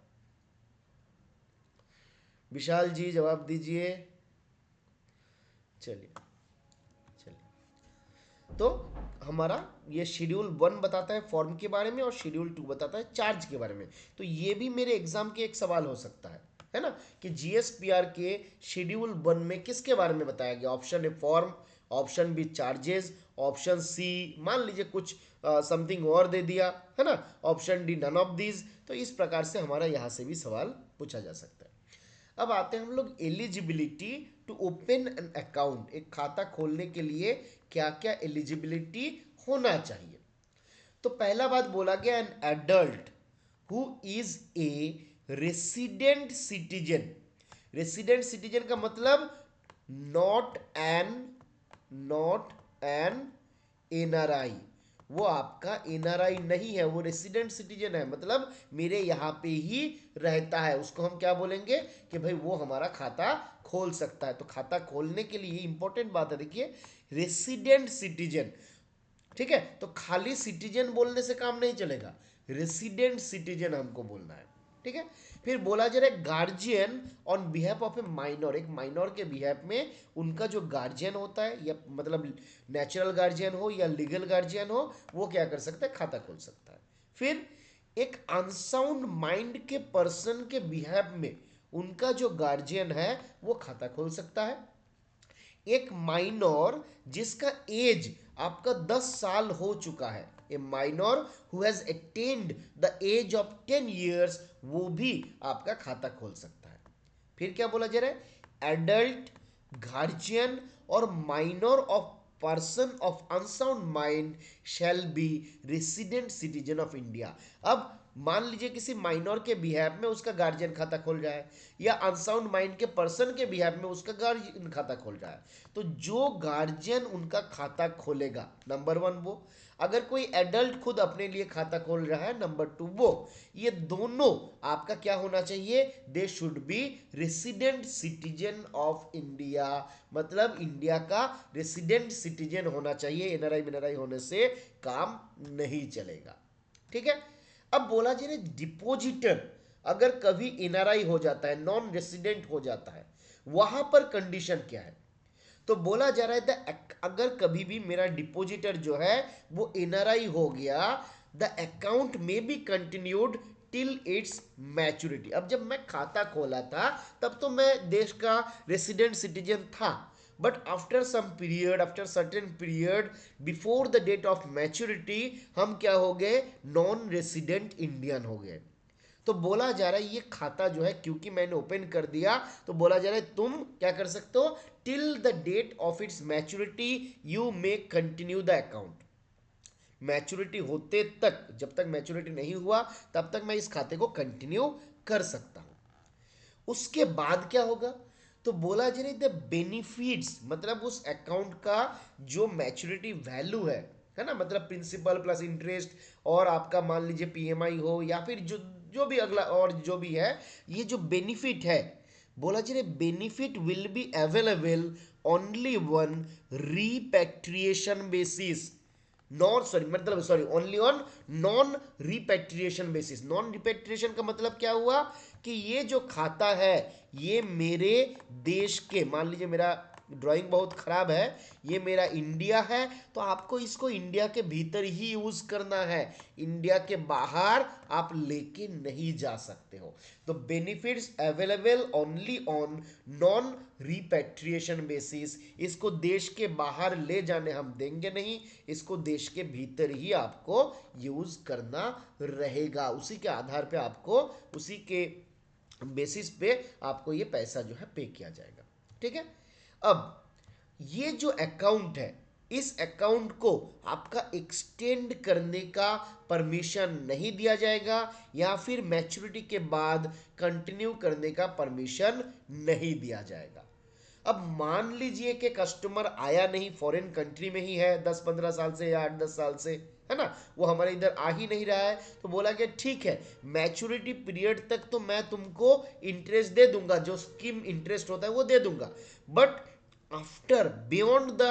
विशाल जी जवाब दीजिए। चलिए चलिए, तो हमारा ये शेड्यूल 1 बताता है फॉर्म के बारे में और शेड्यूल 2 बताता है चार्ज के बारे में। तो ये भी मेरे एग्जाम के एक सवाल हो सकता है ना, कि जीएसपीआर के शेड्यूल 1 में किसके बारे में बताया गया। Option A form, option B charges, option C मान लीजिए कुछ समथिंग और दे दिया, है ना, option D none of these. तो इस प्रकार से हमारा यहाँ से भी सवाल पूछा जा सकता है। अब आते हैं हम लोग eligibility to open an account, एक खाता खोलने के लिए क्या क्या एलिजिबिलिटी होना चाहिए। तो पहला बात बोला गया an adult who is a resident citizen. Resident citizen का मतलब not an, not an NRI, वो आपका एनआरआई नहीं है, वो रेसिडेंट सिटीजन है, मतलब मेरे यहाँ पे ही रहता है, उसको हम क्या बोलेंगे कि भाई वो हमारा खाता खोल सकता है। तो खाता खोलने के लिए इंपॉर्टेंट बात है, देखिए रेसिडेंट सिटीजन ठीक है, तो खाली सिटीजन बोलने से काम नहीं चलेगा, रेसिडेंट सिटीजन हमको बोलना है। ठीक है, फिर बोला जा रहा है guardian on behalf of A minor, एक माइनर के बिहाफ में उनका जो गार्जियन होता है, या मतलब नेचुरल गार्जियन हो या लीगल गार्जियन हो, वो क्या कर सकता है, खाता खोल सकता है। फिर एक अनसाउंड माइंड के पर्सन के बिहाफ में उनका जो गार्जियन है वो खाता खोल सकता है। एक माइनर जिसका एज आपका 10 साल हो चुका है, a minor who has attend the age of 10 years, वो भी आपका खाता खोल सकता है। फिर क्या बोला जा रहा है, एडल्ट, गार्जियन और minor of person of unsound mind shall be resident citizen of India. अब मान लीजिए किसी माइनर के बिहाफ में उसका गार्जियन खाता खोल रहा है, या अनसाउंड माइंड के पर्सन के बिहाफ में उसका गार्जियन खाता खोल रहा है, तो जो गार्जियन उनका खाता खोलेगा, नंबर वन वो, अगर कोई एडल्ट खुद अपने लिए खाता खोल रहा है, नंबर टू वो, ये दोनों आपका क्या होना चाहिए, they should be resident citizen of India, मतलब इंडिया का रेसिडेंट सिटीजन होना चाहिए। एनआरआई मिनआरआई होने से काम नहीं चलेगा। ठीक है, अब बोला जी ने डिपोजिटर अगर कभी एनआरआई हो जाता है, नॉन रेसिडेंट हो जाता है, वहां पर कंडीशन क्या है, तो बोला जा रहा है अगर कभी भी मेरा डिपोजिटर जो है वो एनआरआई हो गया, द अकाउंट में be continued till it's maturity. अब जब मैं खाता खोला था तब तो मैं देश का रेसिडेंट सिटीजन था, but after some period, after certain period before the date of maturity, हम क्या हो गए, नॉन रेसिडेंट इंडियन हो गए। तो बोला जा रहा है ये खाता जो है क्योंकि मैंने ओपन कर दिया, तो बोला जा रहा है तुम क्या कर सकते हो, till the date of its maturity you may continue the account. Maturity होते तक, जब तक मैच्योरिटी नहीं हुआ तब तक मैं इस खाते को कंटिन्यू कर सकता हूं। उसके बाद क्या होगा, तो बोला जा रहा है द बेनिफिट्स, मतलब उस अकाउंट का जो मैच्योरिटी वैल्यू है ना, मतलब प्रिंसिपल प्लस इंटरेस्ट, और आपका मान लीजिए पीएमआई हो या फिर जो जो भी अगला और जो भी है, ये जो बेनिफिट है, बोला जा रहा है benefit will be available only one repatriation basis, non sorry मतलब sorry only on non repatriation basis. Non repatriation का मतलब क्या हुआ, कि ये जो खाता है ये मेरे देश के, मान लीजिए मेरा ड्राइंग बहुत खराब है, ये मेरा इंडिया है, तो आपको इसको इंडिया के भीतर ही यूज करना है, इंडिया के बाहर आप लेके नहीं जा सकते हो। तो benefits available only on non repatriation basis, इसको देश के बाहर ले जाने हम देंगे नहीं, इसको देश के भीतर ही आपको यूज करना रहेगा, उसी के आधार पे आपको, उसी के बेसिस पे आपको ये पैसा जो है पे किया जाएगा। ठीक है, अब ये जो अकाउंट है, इस अकाउंट को आपका एक्सटेंड करने का परमिशन नहीं दिया जाएगा, या फिर मैच्योरिटी के बाद कंटिन्यू करने का परमिशन नहीं दिया जाएगा। अब मान लीजिए कि कस्टमर आया नहीं, फॉरेन कंट्री में ही है 10-15 साल से या 8-10 साल से, है ना, वो हमारे इधर आ ही नहीं रहा है, तो बोला कि ठीक है मैच्योरिटी पीरियड तक तो मैं तुमको इंटरेस्ट दे दूंगा, जो स्कीम इंटरेस्ट होता है वो दे दूंगा, but after beyond the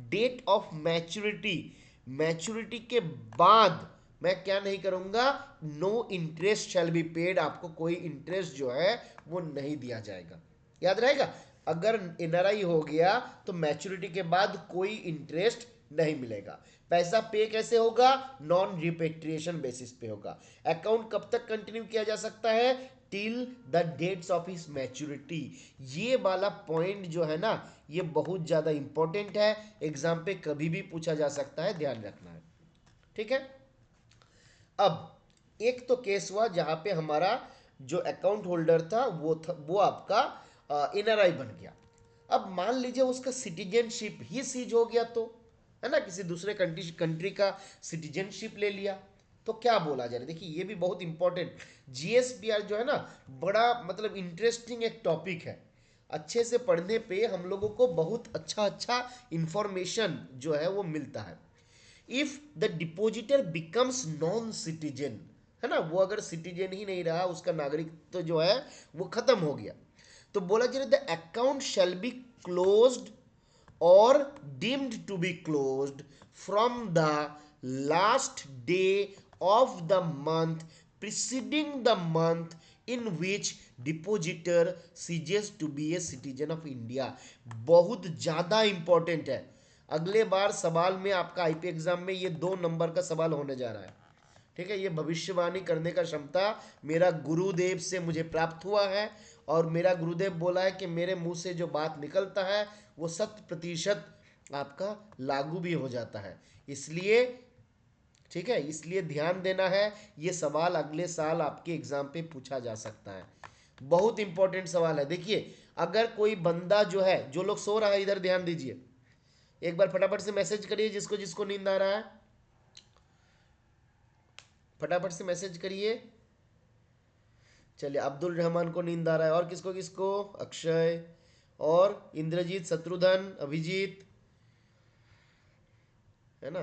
date of maturity, maturity के बाद मैं क्या नहीं करूंगा, no interest shall be paid, आपको कोई इंटरेस्ट जो है वो नहीं दिया जाएगा। याद रहेगा, अगर एनआरआई हो गया तो मैच्योरिटी के बाद कोई इंटरेस्ट नहीं मिलेगा। पैसा पे कैसे होगा, नॉन रिपेट्रिएशन बेसिस पे होगा। अकाउंट कब तक कंटिन्यू किया जा सकता है, till the dates of his maturity. ये वाला पॉइंट जो है ना, ये बहुत ज्यादा इंपॉर्टेंट है, एग्जाम पे कभी भी पूछा जा सकता है, ध्यान रखना है। ठीक है, अब एक तो केस हुआ जहां पे हमारा जो अकाउंट होल्डर था वो आपका एनआरआई बन गया। अब मान लीजिए उसका सिटीजनशिप ही सीज हो गया, तो है ना, किसी दूसरे कंट्री का सिटीजनशिप ले लिया, तो क्या बोला जा रहा है, देखिए ये भी बहुत इंपॉर्टेंट, जीएसपीआर जो है ना, बड़ा मतलब इंटरेस्टिंग एक टॉपिक है, अच्छे से पढ़ने पे हम लोगों को बहुत अच्छा अच्छा इंफॉर्मेशन जो है वो मिलता है। If the depositor becomes non citizen, है ना, वो अगर सिटीजन ही नहीं रहा, उसका नागरिकत्व तो जो है वो खत्म हो गया, तो बोला जा रहा है the account shall be closed or deemed to be closed from the last day of the month preceding the month in which depositor ceases to be a citizen of India। बहुत ज्यादा इंपॉर्टेंट है। अगले बार सवाल में आपका IP exam में ये 2 number का सवाल होने जा रहा है। ठीक है, ये भविष्यवाणी करने का क्षमता मेरा गुरुदेव से मुझे प्राप्त हुआ है, और मेरा गुरुदेव बोला है कि मेरे मुंह से जो बात निकलता है वो 100% आपका लागू भी हो जाता है। इसलिए ठीक है, इसलिए ध्यान देना है, ये सवाल अगले साल आपके एग्जाम पे पूछा जा सकता है। बहुत इंपॉर्टेंट सवाल है। देखिए, अगर कोई बंदा जो है, जो लोग सो रहा है इधर ध्यान दीजिए, एक बार फटाफट से मैसेज करिए जिसको जिसको नींद आ रहा है, फटाफट से मैसेज करिए। चलिए, अब्दुल रहमान को नींद आ रहा है, और किसको किसको, अक्षय और इंद्रजीत, शत्रुघ्न, अभिजीत, है ना।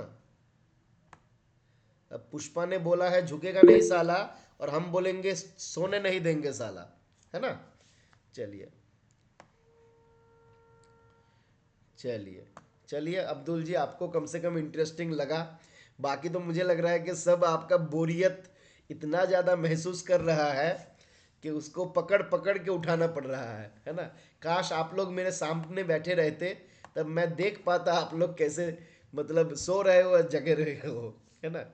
अब पुष्पा ने बोला है झुकेगा नहीं साला, और हम बोलेंगे सोने नहीं देंगे साला, है ना। चलिए चलिए चलिए, अब्दुल जी आपको कम से कम इंटरेस्टिंग लगा। बाकी तो मुझे लग रहा है कि सब आपका बोरियत इतना ज़्यादा महसूस कर रहा है कि उसको पकड़ पकड़ के उठाना पड़ रहा है ना। काश आप लोग मेरे सामने बैठे रहते, तब मैं देख पाता आप लोग कैसे मतलब सो रहे हो, जगे रहे हो, है ना।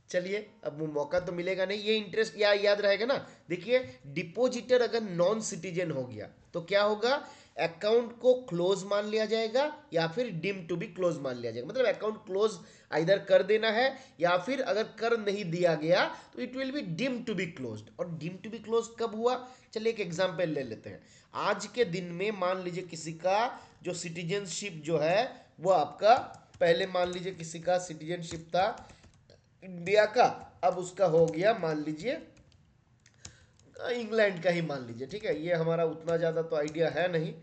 चलिए, अब वो मौका तो मिलेगा नहीं, ये इंटरेस्ट याद रहेगा ना। देखिए, डिपोजिटर अगर नॉन सिटीजन हो गया तो क्या होगा, अकाउंट को क्लोज मान लिया जाएगा या फिर डिम टू बी क्लोज मान लिया जाएगा। मतलब अकाउंट क्लोज इधर कर देना है, या फिर अगर कर नहीं दिया गया तो it will be deem to be close. और डिम टू बी क्लोज कब हुआ, चलिए एक एग्जांपल ले लेते हैं। आज के दिन में मान लीजिए किसी का जो सिटीजनशिप जो है वो आपका, पहले मान लीजिए किसी का सिटीजनशिप था इंडिया का, अब उसका हो गया मान लीजिए इंग्लैंड का ही मान लीजिए। ठीक है, ये हमारा उतना ज़्यादा तो आइडिया है नहीं,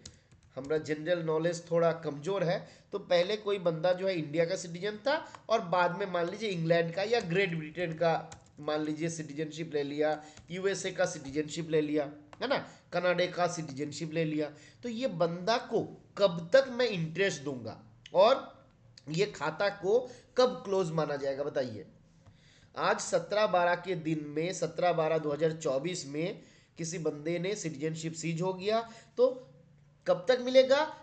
हमारा जनरल नॉलेज थोड़ा कमज़ोर है। तो पहले कोई बंदा जो है इंडिया का सिटीजन था, और बाद में मान लीजिए इंग्लैंड का या ग्रेट ब्रिटेन का मान लीजिए सिटीजनशिप ले लिया, यूएसए का सिटीजनशिप ले लिया, है ना, कनाडा का सिटीजनशिप ले लिया। तो ये बंदा को कब तक मैं इंटरेस्ट दूंगा, और ये खाता को कब क्लोज माना जाएगा बताइए। आज 17/12 के दिन में, 17/12/2024 में किसी बंदे ने सिटीजनशिप सीज हो गया, तो कब तक मिलेगा,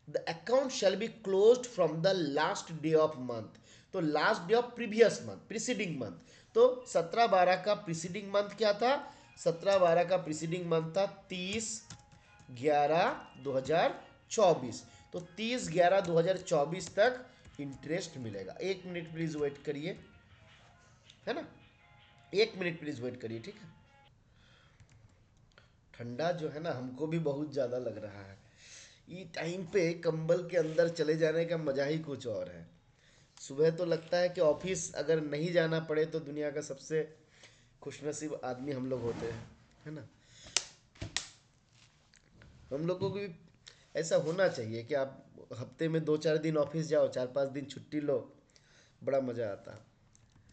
the account shall be closed from the last day of month. तो last day of previous month, preceding month. तो 17/12 का प्रीसीडिंग मंथ क्या था, 17/12 का प्रीसीडिंग मंथ था 30/11/2024। तो 30/11/2024 तक इंटरेस्ट मिलेगा। 1 मिनट प्लीज वेट करिए, है ना, 1 मिनट प्लीज वेट करिए, ठीक है। ठंडा जो है ना हमको भी बहुत ज़्यादा लग रहा है। ये टाइम पे कंबल के अंदर चले जाने का मजा ही कुछ और है। सुबह तो लगता है कि ऑफिस अगर नहीं जाना पड़े तो दुनिया का सबसे खुशनसीब आदमी हम लोग होते हैं, है ना। हम लोगों को भी ऐसा होना चाहिए कि आप हफ्ते में 2-4 दिन ऑफिस जाओ, 4-5 दिन छुट्टी लो, बड़ा मज़ा आता है।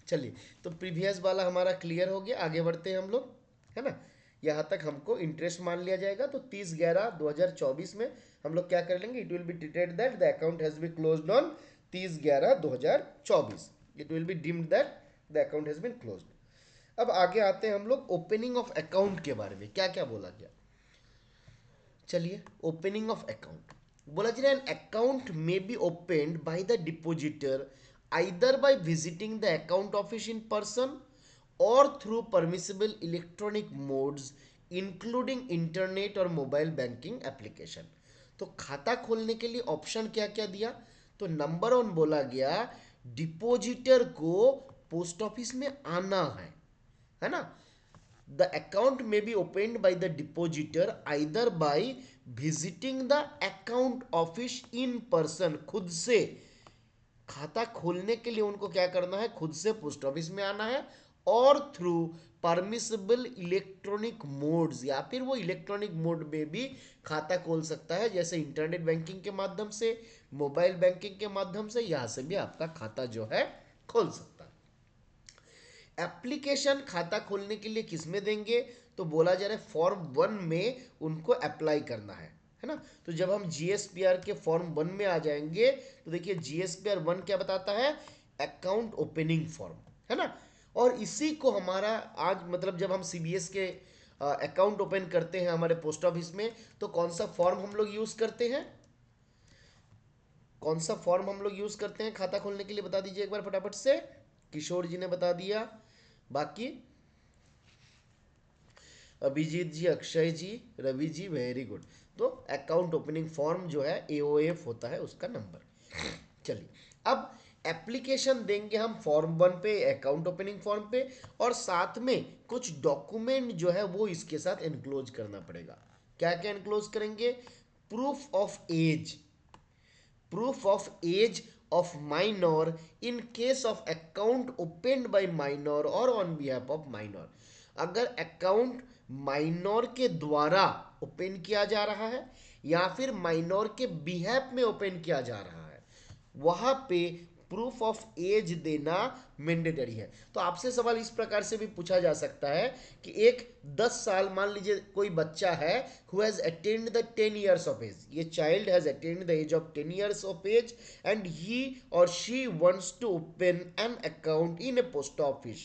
चलिए, तो प्रीवियस वाला हमारा क्लियर हो गया, आगे बढ़ते हैं हम लोग, है ना। यहाँ तक हमको इंटरेस्ट मान लिया जाएगा। तो 30/11/2024 में हम लोग क्या कर लेंगे, it will be treated that the account has be closed on 30/11/2024। It will be deemed that the account has been closed. अब आगे आते हैं हम लोग ओपनिंग ऑफ अकाउंट के बारे में, क्या क्या बोला गया। चलिए, ओपनिंग ऑफ अकाउंट बोला जा रहा है, an account may be opened by the depositor either by visiting the account office in person or through permissible electronic modes including internet और मोबाइल बैंकिंग एप्लीकेशन। तो खाता खोलने के लिए ऑप्शन क्या क्या दिया, तो नंबर 1 बोला गया डिपोजिटर को पोस्ट ऑफिस में आना है ना। द अकाउंट में B opened by the depositor either by visiting the account office in person, खुद से खाता खोलने के लिए उनको क्या करना है, खुद से पोस्ट ऑफिस में आना है, और थ्रू परमिसिबल इलेक्ट्रॉनिक मोड्स, या फिर वो इलेक्ट्रॉनिक मोड में भी खाता खोल सकता है, जैसे इंटरनेट बैंकिंग के माध्यम से, मोबाइल बैंकिंग के माध्यम से, यहां से भी आपका खाता जो है खोल सकता है। एप्लीकेशन खाता खोलने के लिए किस में देंगे, तो बोला जा रहा है फॉर्म 1 में उनको अप्लाई करना है। है ना। तो जब हम जीएसपीआर के फॉर्म 1 में आ जाएंगे तो देखिए जीएसपीआर 1 क्या बताता है, अकाउंट ओपनिंग फॉर्म, है ना। और इसी को हमारा आज मतलब जब हम सीबीएस के अकाउंट ओपन करते हैं हमारे पोस्ट ऑफिस में, तो कौन सा फॉर्म हम लोग यूज करते हैं, कौन सा फॉर्म हम लोग यूज करते हैं खाता खोलने के लिए, बता दीजिए एक बार फटाफट से। किशोर जी ने बता दिया, बाकी अभिजीत जी, अक्षय जी, रवि जी, वेरी गुड। तो अकाउंट ओपनिंग फॉर्म जो है एओएफ होता है उसका नंबर। चलिए अब एप्लीकेशन देंगे हम फॉर्म 1 पे, अकाउंट ओपनिंग फॉर्म पे, और साथ में कुछ डॉक्यूमेंट जो है वो इसके साथ एनक्लोज करना पड़ेगा। क्या क्या एनक्लोज करेंगे, proof of age, proof of age of minor in case of account opened by minor or on behalf of minor। अगर अकाउंट माइनर के द्वारा ओपन किया जा रहा है या फिर माइनर के बिहेफ में ओपन किया जा रहा है, वहां पे प्रूफ ऑफ एज देना मैंडेटरी है। तो आपसे सवाल इस प्रकार से भी पूछा जा सकता है कि एक 10 साल, मान लीजिए कोई बच्चा है who has attained the 10 years of age, ये child has attained the age of 10 years of age and he or she wants to open an account in a post office,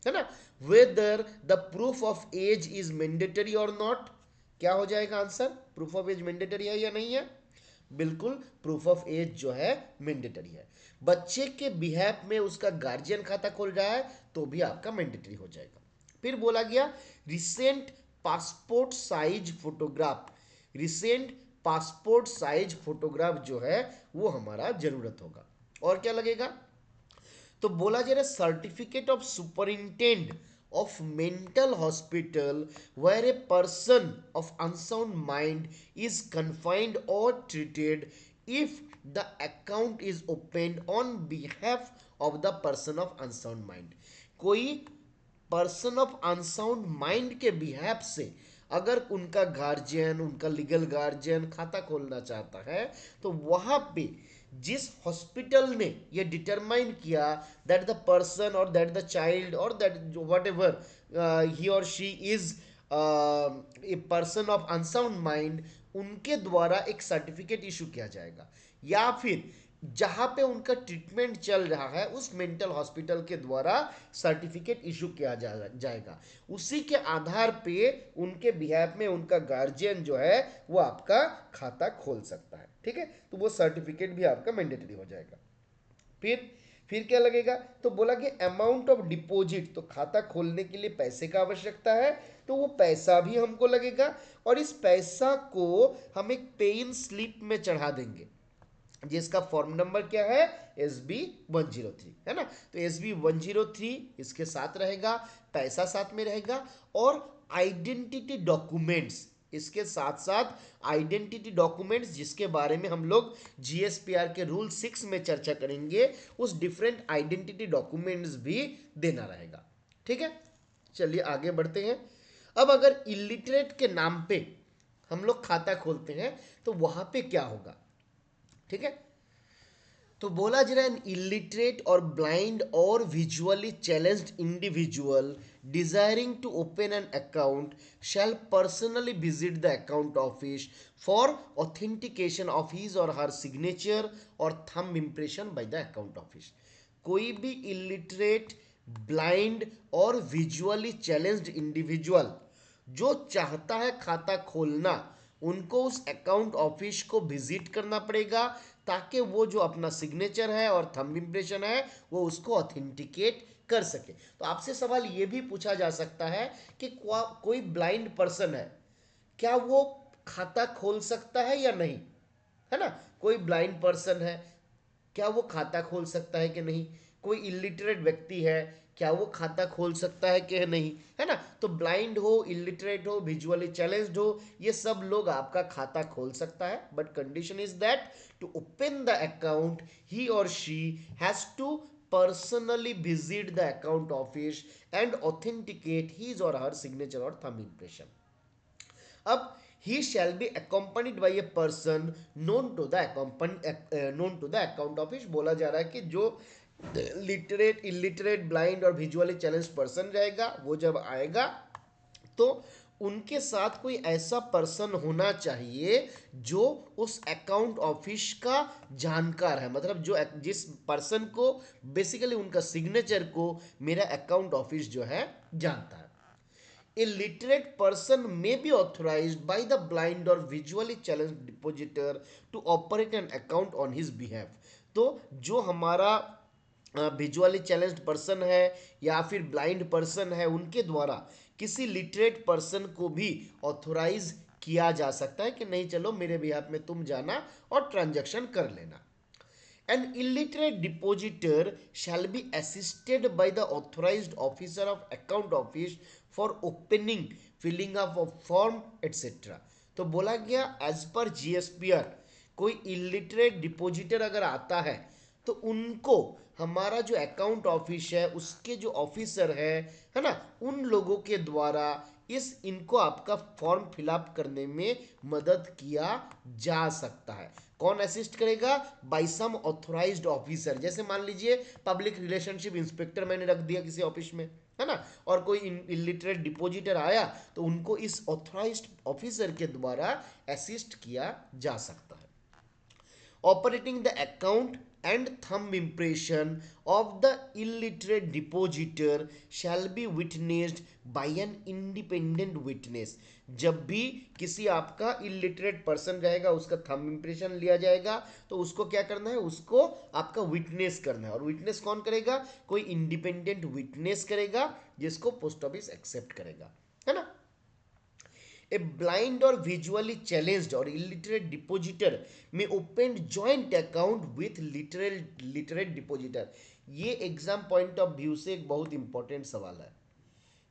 है ना। Whether the proof of age is mandatory or not, क्या हो जाएगा answer, proof of age mandatory है या नहीं है, बिल्कुल प्रूफ ऑफ एज जो है मैंडेटरी है। बच्चे के बिहेफ में उसका गार्जियन खाता खोल रहा है तो भी आपका मैंडेटरी हो जाएगा। फिर बोला गया recent passport size photograph, recent passport size photograph जो है वो हमारा जरूरत होगा। और क्या लगेगा, तो बोला जा रहा है certificate of superintend of mental hospital where a person of unsound mind is confined और treated if the account is opened on behalf of the person of unsound mind. कोई पर्सन ऑफ अनसाउंड माइंड के behalf से अगर उनका guardian, उनका legal guardian खाता खोलना चाहता है तो वहां पे जिस हॉस्पिटल ने ये डिटरमाइन किया दैट द पर्सन और दैट द चाइल्ड और दैट वट एवर ही और she is a person of unsound mind, उनके द्वारा एक सर्टिफिकेट इशू किया जाएगा, या फिर जहां पे उनका ट्रीटमेंट चल रहा है उस मेंटल हॉस्पिटल के द्वारा सर्टिफिकेट इशू किया जाएगा। उसी के आधार पे उनके बिहाफ में उनका गार्जियन जो है वो आपका खाता खोल सकता है, ठीक है। तो वो सर्टिफिकेट भी आपका मैंडेटरी हो जाएगा। फिर क्या लगेगा, तो बोला कि अमाउंट ऑफ डिपॉजिट, तो खाता खोलने के लिए पैसे का आवश्यकता है तो वो पैसा भी हमको लगेगा, और इस पैसा को हम एक पे इन स्लिप में चढ़ा देंगे जिसका फॉर्म नंबर क्या है, SB 103, है ना। तो SB 103 इसके साथ रहेगा, पैसा साथ में रहेगा, और आइडेंटिटी डॉक्यूमेंट्स इसके साथ साथ, आइडेंटिटी डॉक्यूमेंट्स जिसके बारे में हम लोग जीएसपीआर के रूल 6 में चर्चा करेंगे, उस डिफरेंट आइडेंटिटी डॉक्यूमेंट्स भी देना रहेगा, ठीक है। चलिए आगे बढ़ते हैं। अब अगर इलिटरेट के नाम पे हम लोग खाता खोलते हैं तो वहां पे क्या होगा, ठीक है। तो बोला जा रहा है इलिटरेट और ब्लाइंड और visually challenged individual desiring to open an account shall personally visit the account office for authentication of his or her signature or thumb impression by the account office. कोई भी illiterate, blind और visually challenged individual जो चाहता है खाता खोलना, उनको उस अकाउंट ऑफिस को विजिट करना पड़ेगा ताकि वो जो अपना सिग्नेचर है और थंब इम्प्रेशन है वो उसको ऑथेंटिकेट कर सके। तो आपसे सवाल ये भी पूछा जा सकता है कि कोई ब्लाइंड पर्सन है, क्या वो खाता खोल सकता है या नहीं, है ना। कोई ब्लाइंड पर्सन है, क्या वो खाता खोल सकता है कि नहीं, कोई इलिटरेट व्यक्ति है, क्या वो खाता खोल सकता है कि नहीं, है ना। तो ब्लाइंड हो, इलिटरेट हो, विजुअली चैलेंज्ड हो, ये सब लोग आपका खाता खोल सकता है, but condition is that to open the account he और she has to personally visit the account office and authenticate his or her signature or thumb impression। अब he shall be accompanied by a person known to the account office। बोला जा रहा है कि जो literate, illiterate, blind और visually challenge person रहेगा वो जब आएगा तो उनके साथ कोई ऐसा पर्सन होना चाहिए जो उस अकाउंट ऑफिस का जानकार है, मतलब जो जिस पर्सन को बेसिकली उनका सिग्नेचर को मेरा अकाउंट ऑफिस जो है जानता है। A literate person may be authorized by the blind or visually challenged depositor to operate an account on his behalf। तो जो हमारा विजुअली चैलेंज्ड पर्सन है या फिर ब्लाइंड पर्सन है, उनके द्वारा किसी लिटरेट पर्सन को भी ऑथोराइज किया जा सकता है कि नहीं चलो मेरे बिहाफ में तुम जाना और ट्रांजैक्शन कर लेना। An illiterate depositor shall be assisted by the authorized officer of account office for opening, filling up of form etc। तो बोला गया एज पर जीएसपीआर कोई इलिटरेट डिपोजिटर अगर आता है तो उनको हमारा जो अकाउंट ऑफिस है उसके जो ऑफिसर है ना, उन लोगों के द्वारा इनको आपका फॉर्म फिलअप करने में मदद किया जा सकता है। कौन असिस्ट करेगा? बाय सम ऑथोराइज्ड ऑफिसर। जैसे मान लीजिए पब्लिक रिलेशनशिप इंस्पेक्टर मैंने रख दिया किसी ऑफिस में, है ना, और कोई इलिटरेट डिपोजिटर आया तो उनको इस ऑथोराइज्ड ऑफिसर के द्वारा असिस्ट किया जा सकता है। Operating the account and thumb impression of the illiterate depositor shall be witnessed by an independent witness। जब भी किसी आपका इलिटरेट पर्सन रहेगा उसका थंब इम्प्रेशन लिया जाएगा तो उसको क्या करना है, उसको आपका विटनेस करना है। और विटनेस कौन करेगा? कोई इंडिपेंडेंट विटनेस करेगा जिसको पोस्ट ऑफिस एक्सेप्ट करेगा, है ना। A blind or visually challenged or illiterate depositor may open joint account with literate depositor। ये एग्जाम पॉइंट ऑफ व्यू से एक बहुत इंपॉर्टेंट सवाल है।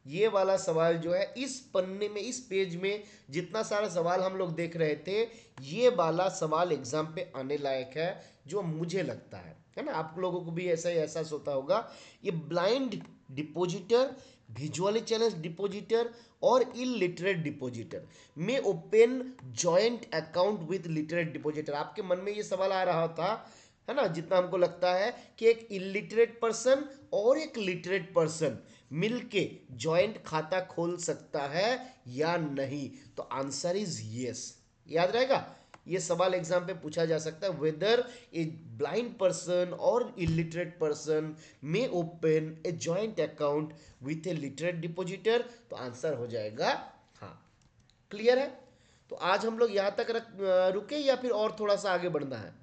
ये वाला सवाल जो है इस पन्ने में, इस पेज में जितना सारा सवाल हम लोग देख रहे थे, ये वाला सवाल एग्जाम पे आने लायक है जो मुझे लगता है ना। आप लोगों को भी ऐसा ही एहसास होता होगा। ये blind depositor, visually challenge depositor और इलिटरेट डिपोजिटर में open joint account with literate depositor. आपके मन में ये सवाल आ रहा था, है ना, जितना हमको लगता है कि एक इलिटरेट पर्सन और एक लिटरेट पर्सन मिलके जॉइंट खाता खोल सकता है या नहीं। तो आंसर इज यस। याद रहेगा, ये सवाल एग्जाम पे पूछा जा सकता है, वेदर ए ब्लाइंड पर्सन और इलिटरेट पर्सन में open a joint account with A literate depositor. तो आंसर हो जाएगा हाँ। क्लियर है? तो आज हम लोग यहां तक रुके या फिर और थोड़ा सा आगे बढ़ना है?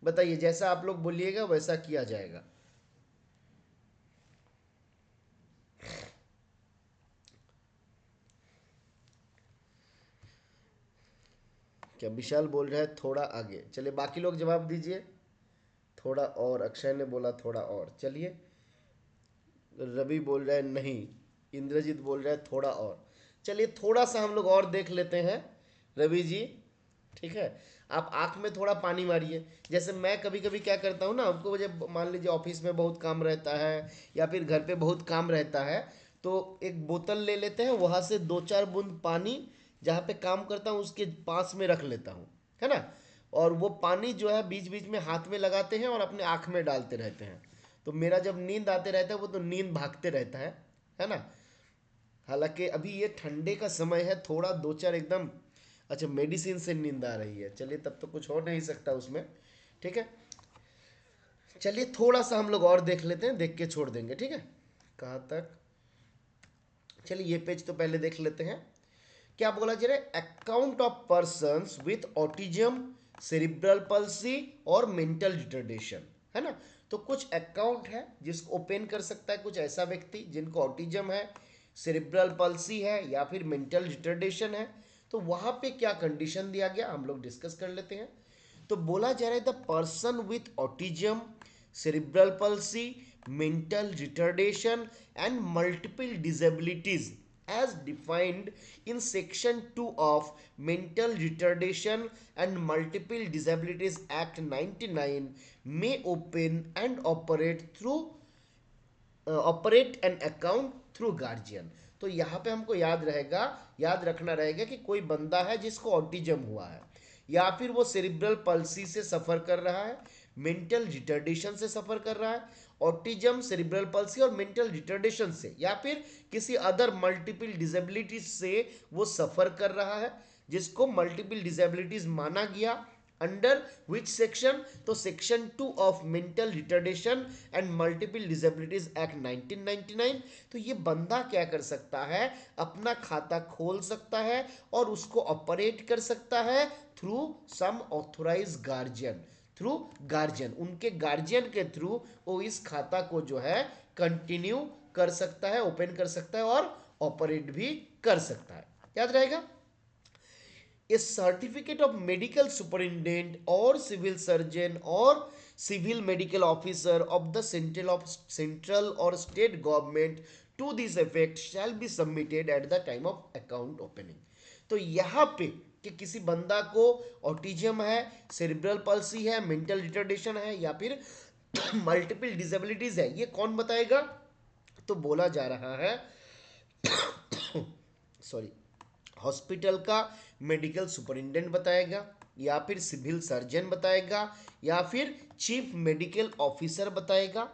बताइए, जैसा आप लोग बोलिएगा वैसा किया जाएगा। क्या विशाल बोल रहा है थोड़ा आगे? चलिए बाकी लोग जवाब दीजिए। थोड़ा और, अक्षय ने बोला थोड़ा और। चलिए, रवि बोल रहा है नहीं, इंद्रजीत बोल रहा है थोड़ा और। चलिए थोड़ा सा हम लोग और देख लेते हैं रवि जी, ठीक है। आप आंख में थोड़ा पानी मारिए। जैसे मैं कभी कभी क्या करता हूँ ना, हमको जब मान लीजिए ऑफिस में बहुत काम रहता है या फिर घर पे बहुत काम रहता है तो एक बोतल ले लेते हैं, वहाँ से 2-4 बूंद पानी जहाँ पे काम करता हूँ उसके पास में रख लेता हूँ, है ना। और वो पानी जो है बीच बीच में हाथ में लगाते हैं और अपने आँख में डालते रहते हैं। तो मेरा जब नींद आते रहता है वो तो नींद भागते रहता है ना। हालांकि अभी ये ठंडे का समय है, थोड़ा 2-4 एकदम, अच्छा मेडिसिन से नींद आ रही है, चलिए तब तो कुछ हो नहीं सकता उसमें, ठीक है। चलिए थोड़ा सा हम लोग और देख लेते हैं, देख के छोड़ देंगे, ठीक है। कहाँ तक? चलिए ये पेज तो पहले देख लेते हैं। क्या बोला जा रहा है? Account of persons with autism, cerebral palsy और मेंटल रिटार्डेशन, है ना। तो कुछ अकाउंट है जिसको ओपन कर सकता है कुछ ऐसा व्यक्ति जिनको ऑटिज्म है, सेरिब्रल पल्सी है या फिर मेंटल रिटार्डेशन है। तो वहां पे क्या कंडीशन दिया गया हम लोग डिस्कस कर लेते हैं। तो बोला जा रहा है the person with autism, cerebral palsy, mental retardation and multiple disabilities as defined in section 2 of mental retardation and multiple disabilities act 99 may open and operate an account through guardian। तो यहाँ पे हमको याद रखना रहेगा कि कोई बंदा है जिसको ऑटिज्म हुआ है या फिर वो सेरिब्रल पल्सी से सफ़र कर रहा है, मेंटल रिटार्डेशन से सफ़र कर रहा है ऑटिज्म, सेरिब्रल पल्सी और मेंटल रिटार्डेशन से या फिर किसी अदर मल्टीपल डिसेबिलिटीज से वो सफर कर रहा है, जिसको मल्टीपल डिसेबिलिटीज माना गया। Under which section? तो section 2 of mental retardation and multiple disabilities act 1999। तो ये बंदा क्या कर सकता है, अपना खाता खोल सकता है और उसको ऑपरेट कर सकता है through some authorize guardian, through guardian, उनके गार्जियन के थ्रू वो इस खाता को जो है कंटिन्यू कर सकता है, ओपन कर सकता है और ऑपरेट भी कर सकता है। याद रहेगा। A certificate of medical superintendent or civil surgeon or civil medical officer of the central or state government to this effect shall be submitted at the time of account opening। तो यहाँ पे कि किसी बंदा को ऑटिज्म है, cerebral palsy है, mental retardation है या फिर मल्टीपल डिसेबिलिटीज है, ये कौन बताएगा? तो बोला जा रहा है सॉरी, हॉस्पिटल का मेडिकल सुपरिटेंडेंट बताएगा या फिर सिविल सर्जन बताएगा या फिर चीफ मेडिकल ऑफिसर बताएगा।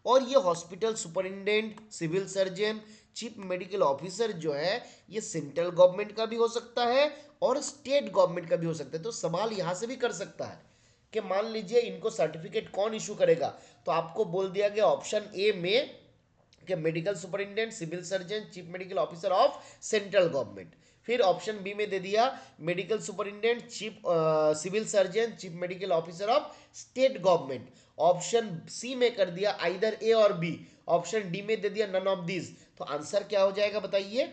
और ये hospital superintendent, civil surgeon, chief medical officer जो है ये सेंट्रल गवर्नमेंट का भी हो सकता है और स्टेट गवर्नमेंट का भी हो सकता है। तो सवाल यहाँ से भी कर सकता है कि मान लीजिए इनको सर्टिफिकेट कौन इशू करेगा, तो आपको बोल दिया गया ऑप्शन ए में कि medical superintendent, civil surgeon, chief medical officer of central government. फिर ऑप्शन बी में दे दिया medical superintendent, chief civil surgeon, chief medical officer of state government. Option C में कर दिया आइदर ए और बी। ऑप्शन डी में दे दिया नन ऑफ दिस। तो आंसर क्या हो जाएगा बताइए?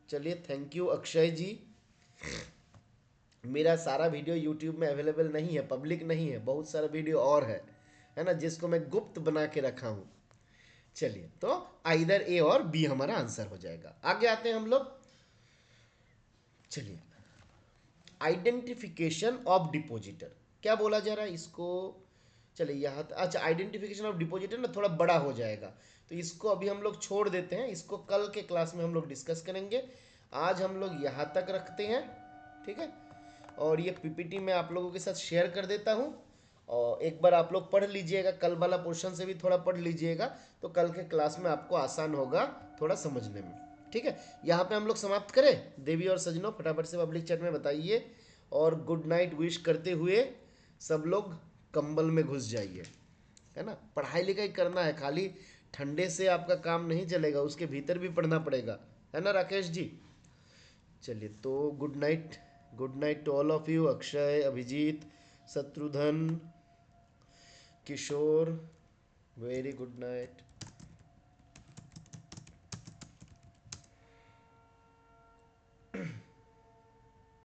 चलिए, थैंक यू अक्षय जी। मेरा सारा वीडियो यूट्यूब में अवेलेबल नहीं है, पब्लिक नहीं है, बहुत सारा वीडियो और है ना, जिसको मैं गुप्त बना के रखा हूं। चलिए, तो आइदर ए और बी हमारा आंसर हो जाएगा। आगे आते हैं हम लोग। चलिए, आइडेंटिफिकेशन ऑफ डिपोजिटर क्या बोला जा रहा है इसको? चलिए यहाँ अच्छा, आइडेंटिफिकेशन ऑफ डिपोजिटर ना थोड़ा बड़ा हो जाएगा, तो इसको अभी हम लोग छोड़ देते हैं, इसको कल के क्लास में हम लोग डिस्कस करेंगे। आज हम लोग यहाँ तक रखते हैं, ठीक है। और ये पीपीटी मैं आप लोगों के साथ शेयर कर देता हूँ और एक बार आप लोग पढ़ लीजिएगा, कल वाला पोर्शन से भी थोड़ा पढ़ लीजिएगा, तो कल के क्लास में आपको आसान होगा थोड़ा समझने में, ठीक है। यहाँ पे हम लोग समाप्त करें। देवी और सजनों, फटाफट से पब्लिक चैट में बताइए और गुड नाइट विश करते हुए सब लोग कंबल में घुस जाइए, है ना। पढ़ाई लिखाई करना है, खाली ठंडे से आपका काम नहीं चलेगा, उसके भीतर भी पढ़ना पड़ेगा, है ना राकेश जी। चलिए, तो good night, good night to all of you. Akshay, Abhijit, Shatrughan, Kishore, very good night.